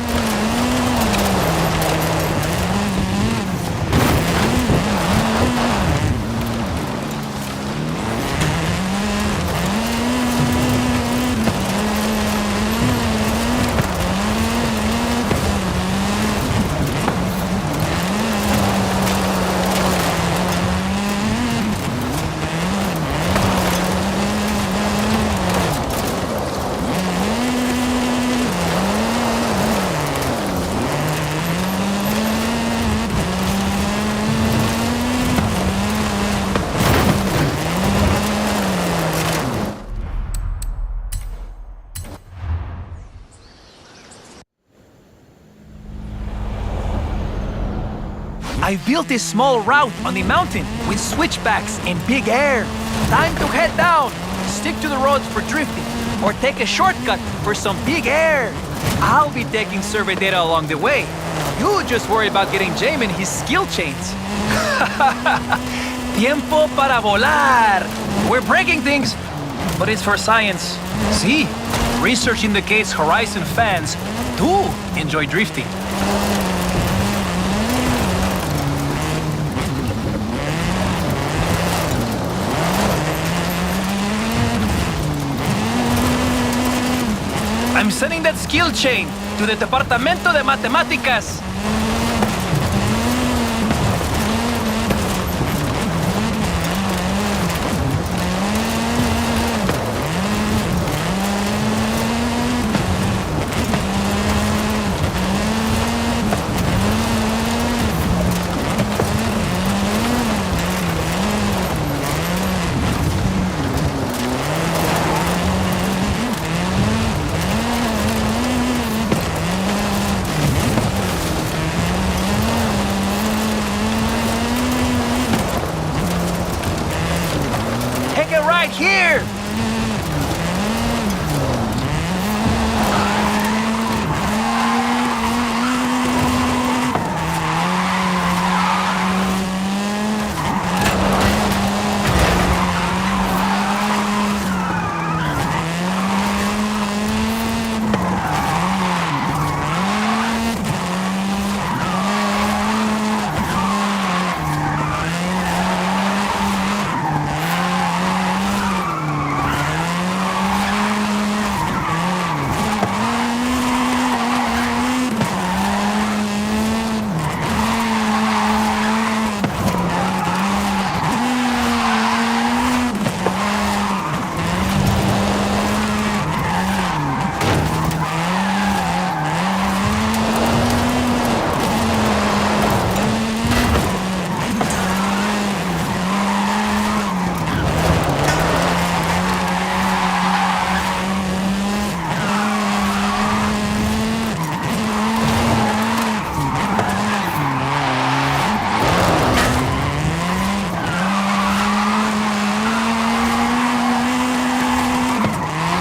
I built this small route on the mountain with switchbacks and big air. Time to head down. Stick to the roads for drifting, or take a shortcut for some big air. I'll be taking survey data along the way. You just worry about getting Jamin his skill chains. Tiempo para volar. We're breaking things, but it's for science. See, research indicates Horizon fans do enjoy drifting. I'm sending that skill chain to the Departamento de Matemáticas. Right here!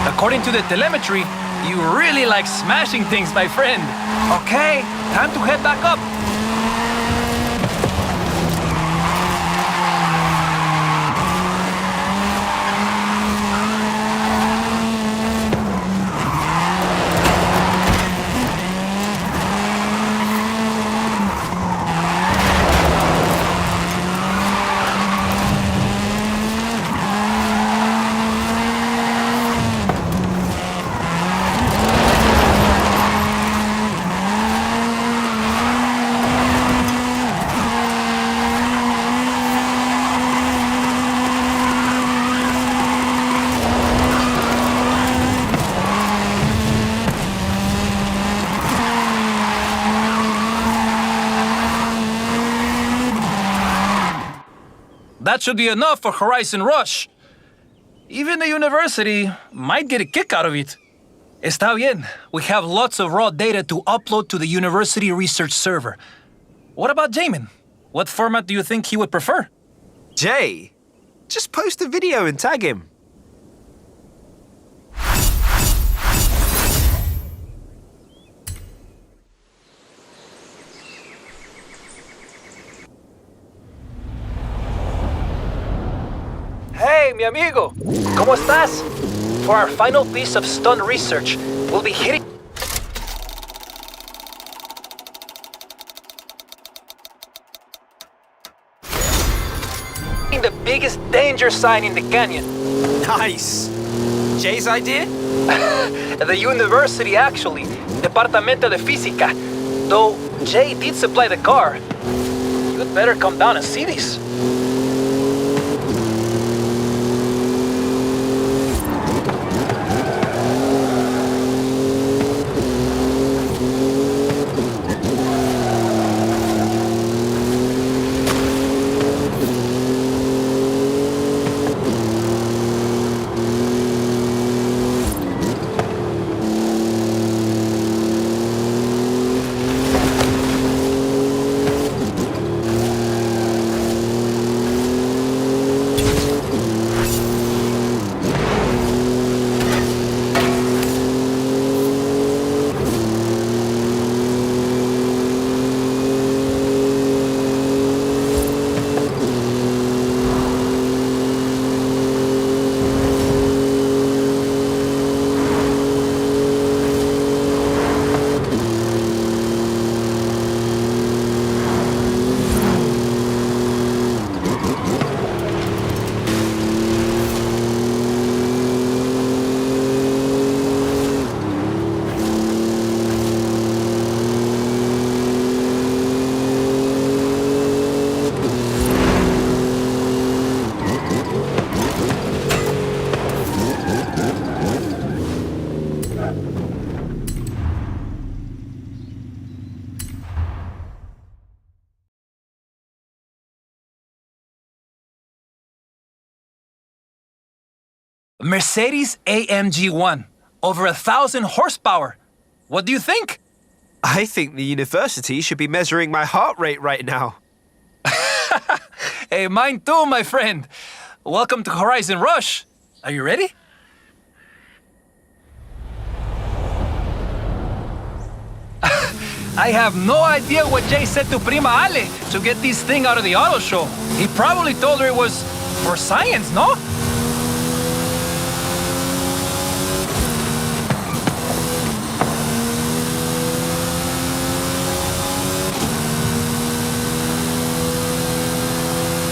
According to the telemetry, you really like smashing things, my friend. Okay, time to head back up. That should be enough for Horizon Rush. Even the university might get a kick out of it. Está bien. We have lots of raw data to upload to the university research server. What about Jamin? What format do you think he would prefer? Jay, just post a video and tag him. Hey, mi amigo! ¿Cómo estás? For our final piece of stunt research, we'll be hitting the biggest danger sign in the canyon. Nice. Jay's idea? The university, actually. Departamento de Física. Though Jay did supply the car. You'd better come down and see this. Mercedes AMG 1. Over 1,000 horsepower. What do you think? I think the university should be measuring my heart rate right now. Hey, mine too, my friend. Welcome to Horizon Rush. Are you ready? I have no idea what Jay said to Prima Ale to get this thing out of the auto show. He probably told her it was for science, no?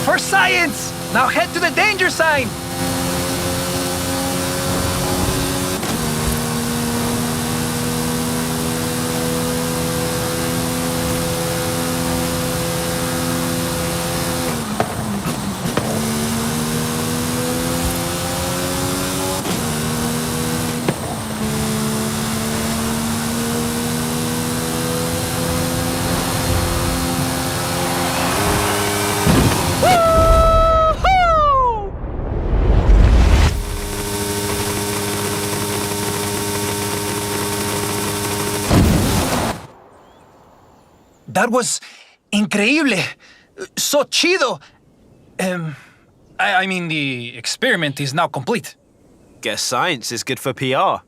For science! Now head to the danger sign! That was increíble. So chido. I mean, the experiment is now complete. Guess science is good for PR.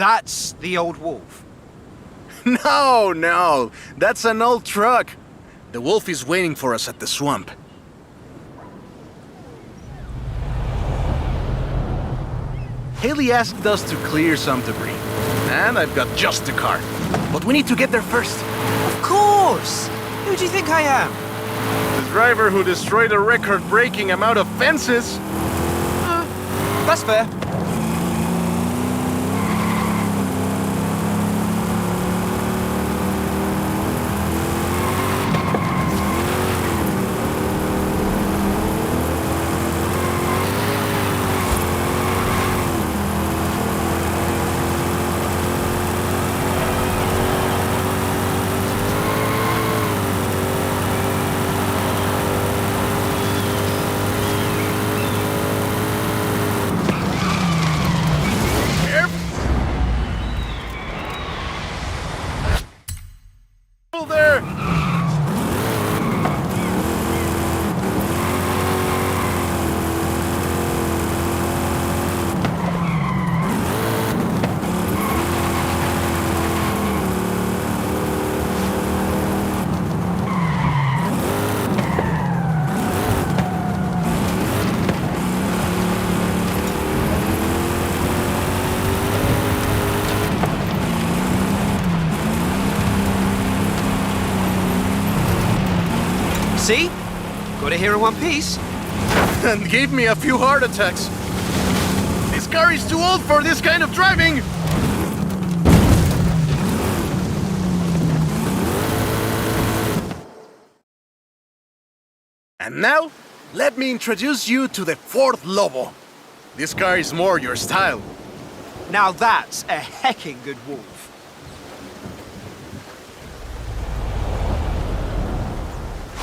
That's the old wolf. No, that's an old truck. The wolf is waiting for us at the swamp. Haley asked us to clear some debris, and I've got just the car. But we need to get there first. Of course! Who do you think I am? The driver who destroyed a record-breaking amount of fences. That's fair. There! See? Got it here in one piece. And gave me a few heart attacks. This car is too old for this kind of driving! And now, let me introduce you to the fourth Lobo. This car is more your style. Now that's a hecking good wolf.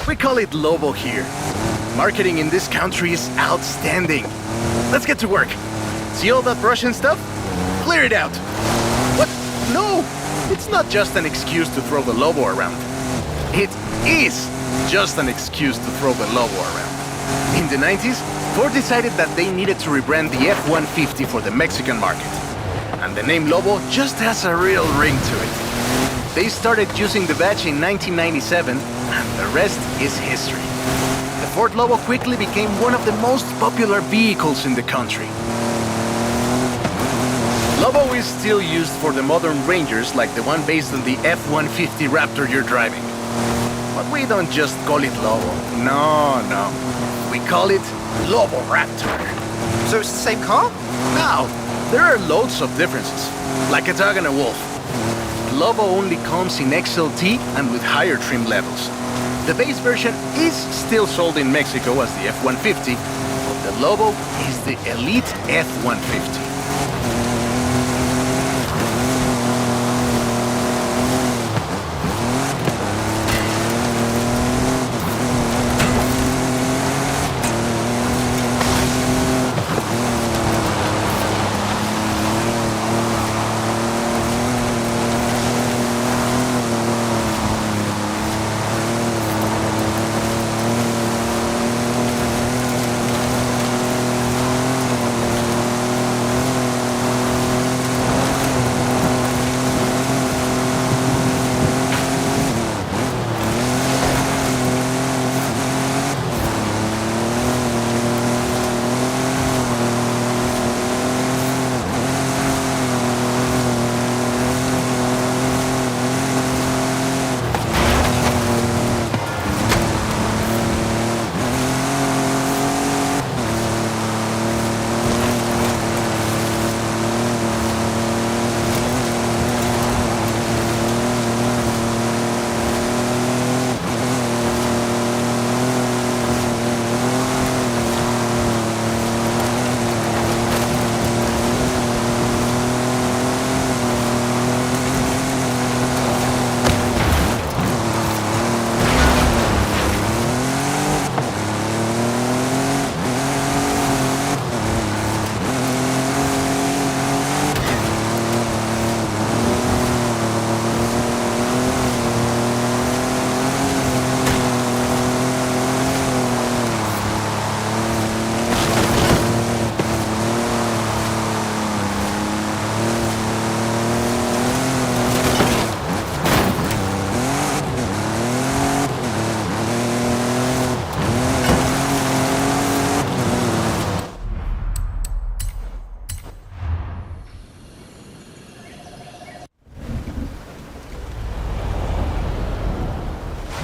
We call it Lobo here. Marketing in this country is outstanding. Let's get to work. See all that brush and stuff? Clear it out. What? No! It's not just an excuse to throw the Lobo around. It is just an excuse to throw the Lobo around. In the 90s, Ford decided that they needed to rebrand the F-150 for the Mexican market. And the name Lobo just has a real ring to it. They started using the badge in 1997, and the rest is history. The Ford Lobo quickly became one of the most popular vehicles in the country. Lobo is still used for the modern Rangers like the one based on the F-150 Raptor you're driving. But we don't just call it Lobo. No. We call it Lobo Raptor. So it's the same car? Now, there are loads of differences, like a dog and a wolf. Lobo only comes in XLT and with higher trim levels. The base version is still sold in Mexico as the F-150, but the Lobo is the elite F-150.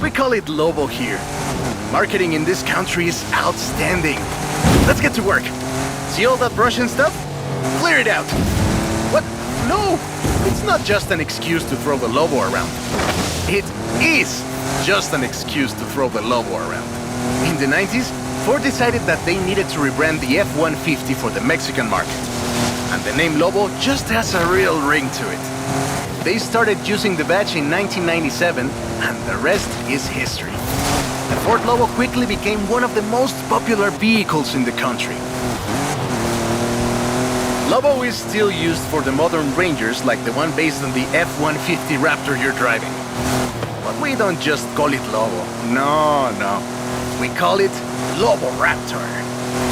We call it Lobo here. Marketing in this country is outstanding. Let's get to work. See all that Russian stuff? Clear it out. What? No! It's not just an excuse to throw the Lobo around. It is just an excuse to throw the Lobo around. In the 90s, Ford decided that they needed to rebrand the F-150 for the Mexican market. And the name Lobo just has a real ring to it. They started using the badge in 1997, and the rest is history. The Ford Lobo quickly became one of the most popular vehicles in the country. Lobo is still used for the modern Rangers like the one based on the F-150 Raptor you're driving. But we don't just call it Lobo. No. We call it Lobo Raptor.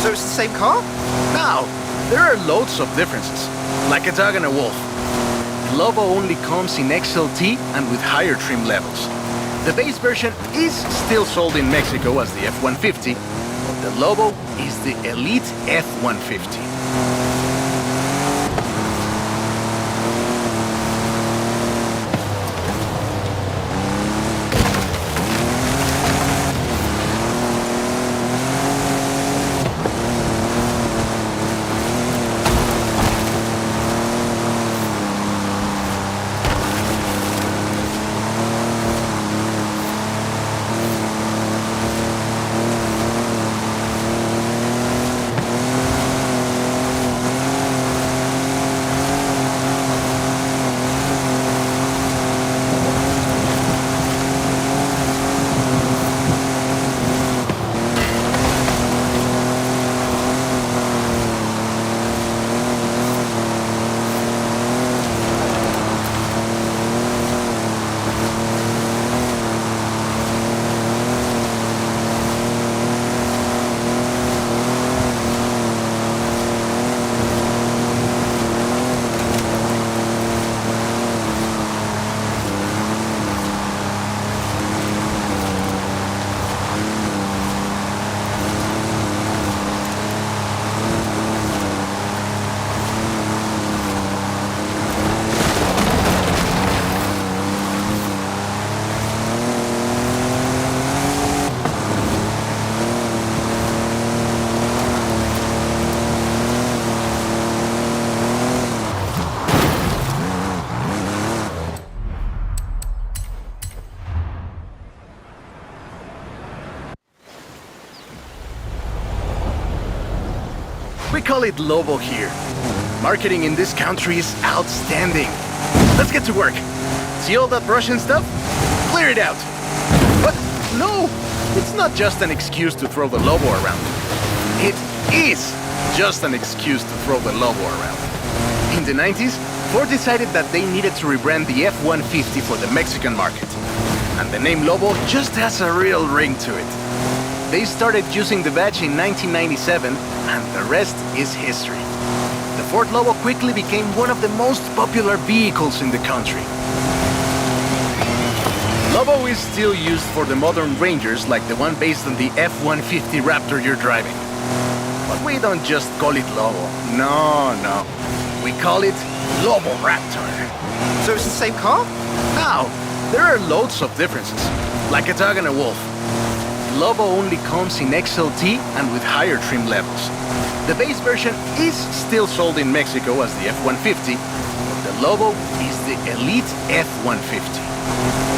So it's the same car? Now, there are loads of differences, like a dog and a wolf. The Lobo only comes in XLT and with higher trim levels. The base version is still sold in Mexico as the F-150, but the Lobo is the Elite F-150. We call it Lobo here. Marketing in this country is outstanding. Let's get to work. See all that Russian stuff? Clear it out. What? No! It's not just an excuse to throw the Lobo around. It is just an excuse to throw the Lobo around. In the 90s, Ford decided that they needed to rebrand the F-150 for the Mexican market. And the name Lobo just has a real ring to it. They started using the badge in 1997, and the rest is history. The Ford Lobo quickly became one of the most popular vehicles in the country. Lobo is still used for the modern Rangers like the one based on the F-150 Raptor you're driving. But we don't just call it Lobo. No. We call it Lobo Raptor. So it's the same car? Now, there are loads of differences, like a dog and a wolf. The Lobo only comes in XLT and with higher trim levels. The base version is still sold in Mexico as the F-150, but the Lobo is the Elite F-150.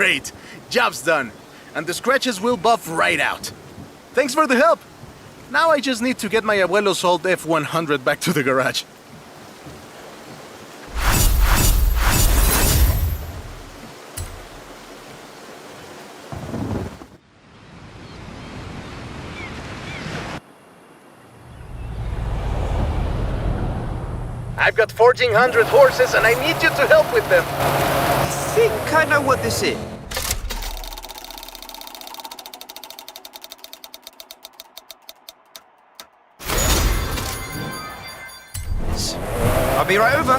Great. Job's done. And the scratches will buff right out. Thanks for the help. Now I just need to get my abuelo's old F100 back to the garage. I've got 1,400 horses and I need you to help with them. I think I know what this is. I'll be right over.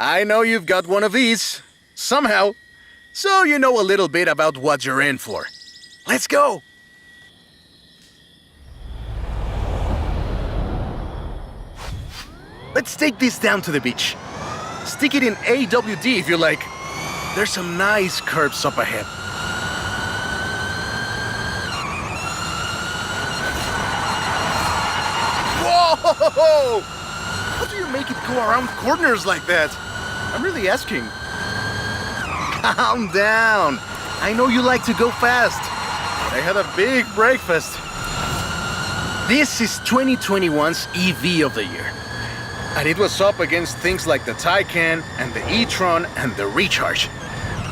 I know you've got one of these, somehow, so you know a little bit about what you're in for. Let's go! Let's take this down to the beach. Stick it in AWD if you like. There's some nice curves up ahead. Whoa! How do you make it go around corners like that? I'm really asking. Calm down. I know you like to go fast, but I had a big breakfast. This is 2021's EV of the year. And it was up against things like the Taycan and the e-tron and the Recharge.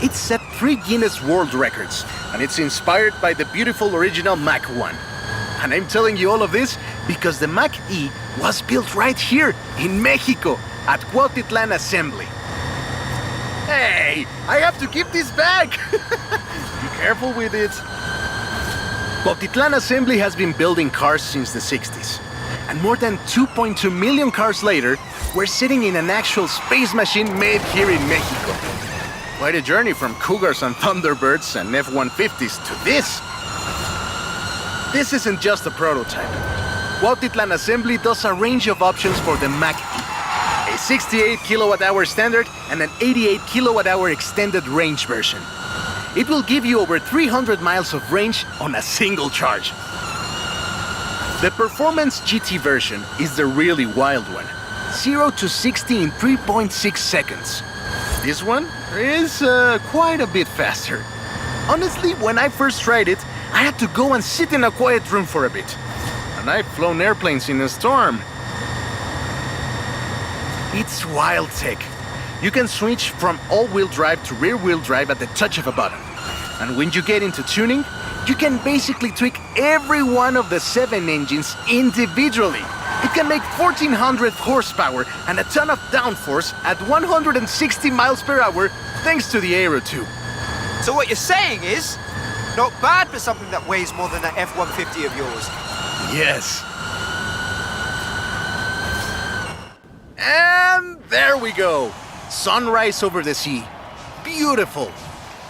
It set 3 Guinness World Records, and it's inspired by the beautiful original Mach 1. And I'm telling you all of this because the Mach E was built right here in Mexico at Cuautitlan Assembly. Hey, I have to keep this back! Be careful with it. Cuautitlan Assembly has been building cars since the 60s. And more than 2.2 million cars later, we're sitting in an actual space machine made here in Mexico. Quite a journey from Cougars and Thunderbirds and F-150s to this. This isn't just a prototype. Cuautitlan Assembly does a range of options for the Mach E. A 68 kilowatt-hour standard and an 88 kilowatt-hour extended range version. It will give you over 300 miles of range on a single charge. The Performance GT version is the really wild one. 0 to 60 in 3.6 seconds. This one is quite a bit faster. Honestly, when I first tried it, I had to go and sit in a quiet room for a bit. And I've flown airplanes in a storm. It's wild tech. You can switch from all-wheel drive to rear-wheel drive at the touch of a button. And when you get into tuning, you can basically tweak every one of the 7 engines individually. It can make 1400 horsepower and a ton of downforce at 160 miles per hour thanks to the Aero 2. So what you're saying is, not bad for something that weighs more than that F-150 of yours. Yes. And there we go. Sunrise over the sea. Beautiful.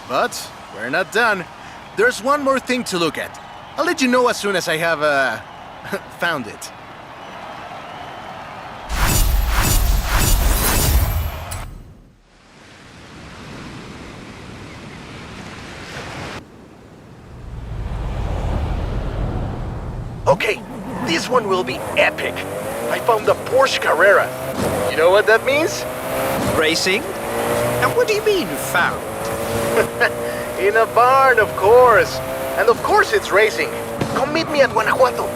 But we're not done. There's one more thing to look at. I'll let you know as soon as I have, found it. Okay, this one will be epic. I found the Porsche Carrera. You know what that means? Racing? And what do you mean, found? In a barn, of course. And of course it's racing. Come meet me at Guanajuato.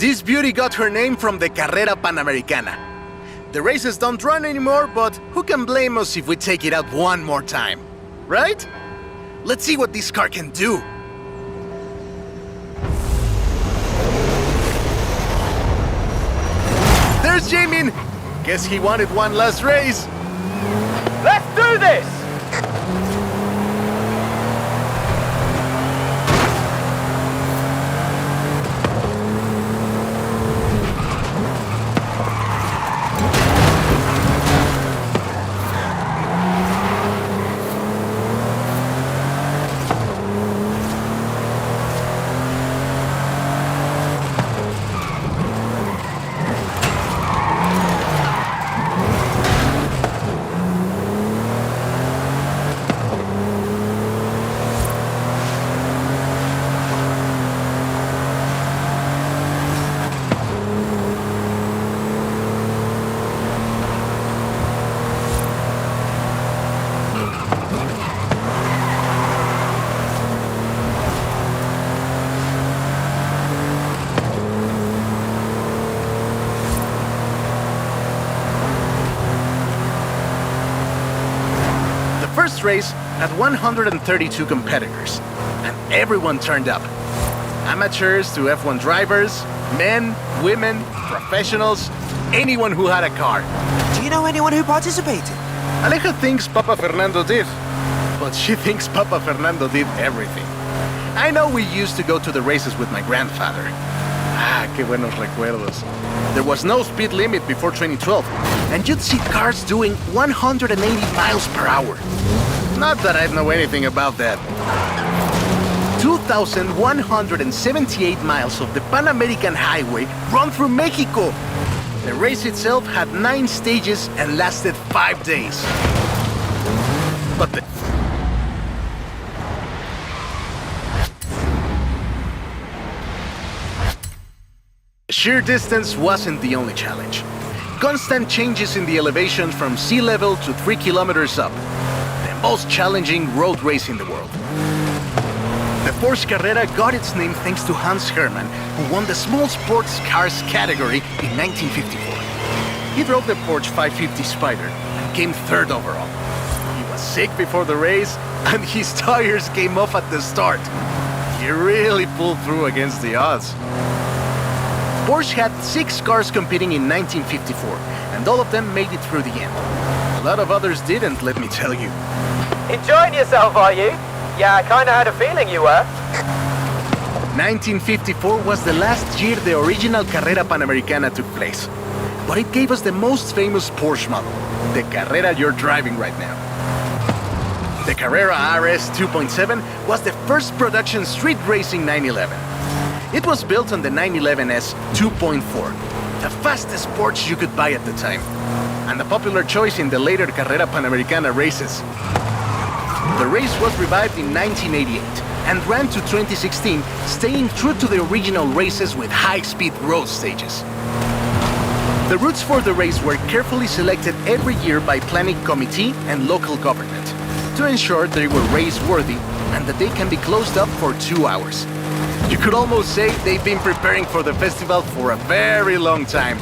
This beauty got her name from the Carrera Panamericana. The races don't run anymore, but who can blame us if we take it out one more time? Right? Let's see what this car can do. There's Jamin! Guess he wanted one last race. Let's do this! First race had 132 competitors, and everyone turned up. Amateurs to F1 drivers, men, women, professionals, anyone who had a car. Do you know anyone who participated? Aleja thinks Papa Fernando did, but she thinks Papa Fernando did everything. I know we used to go to the races with my grandfather. Ah, qué buenos recuerdos. There was no speed limit before 2012, and you'd see cars doing 180 miles per hour. Not that I know anything about that. 2,178 miles of the Pan American Highway run through Mexico. The race itself had 9 stages and lasted 5 days. But the sheer distance wasn't the only challenge. Constant changes in the elevation from sea level to 3 kilometers up. The most challenging road race in the world. The Porsche Carrera got its name thanks to Hans Hermann, who won the small sports cars category in 1954. He drove the Porsche 550 Spider and came 3rd overall. He was sick before the race, and his tires came off at the start. He really pulled through against the odds. Porsche had 6 cars competing in 1954, and all of them made it through the end. A lot of others didn't, let me tell you. Enjoying yourself, are you? Yeah, I kinda had a feeling you were. 1954 was the last year the original Carrera Panamericana took place. But it gave us the most famous Porsche model, the Carrera you're driving right now. The Carrera RS 2.7 was the first production street racing 911. It was built on the 911S 2.4, the fastest Porsche you could buy at the time, and a popular choice in the later Carrera Panamericana races. The race was revived in 1988 and ran to 2016, staying true to the original races with high-speed road stages. The routes for the race were carefully selected every year by planning committee and local government to ensure they were race-worthy and that they can be closed up for 2 hours. You could almost say they've been preparing for the festival for a very long time.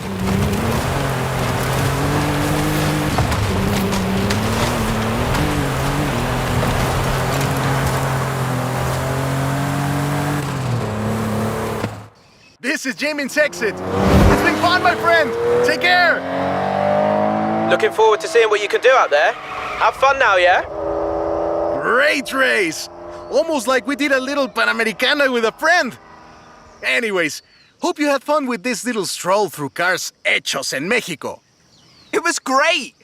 This is Jamin's exit. It's been fun, my friend. Take care. Looking forward to seeing what you can do out there. Have fun now, yeah? Great race. Almost like we did a little Panamericana with a friend. Anyways, hope you had fun with this little stroll through cars hechos en Mexico. It was great!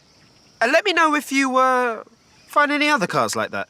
And let me know if you, find any other cars like that.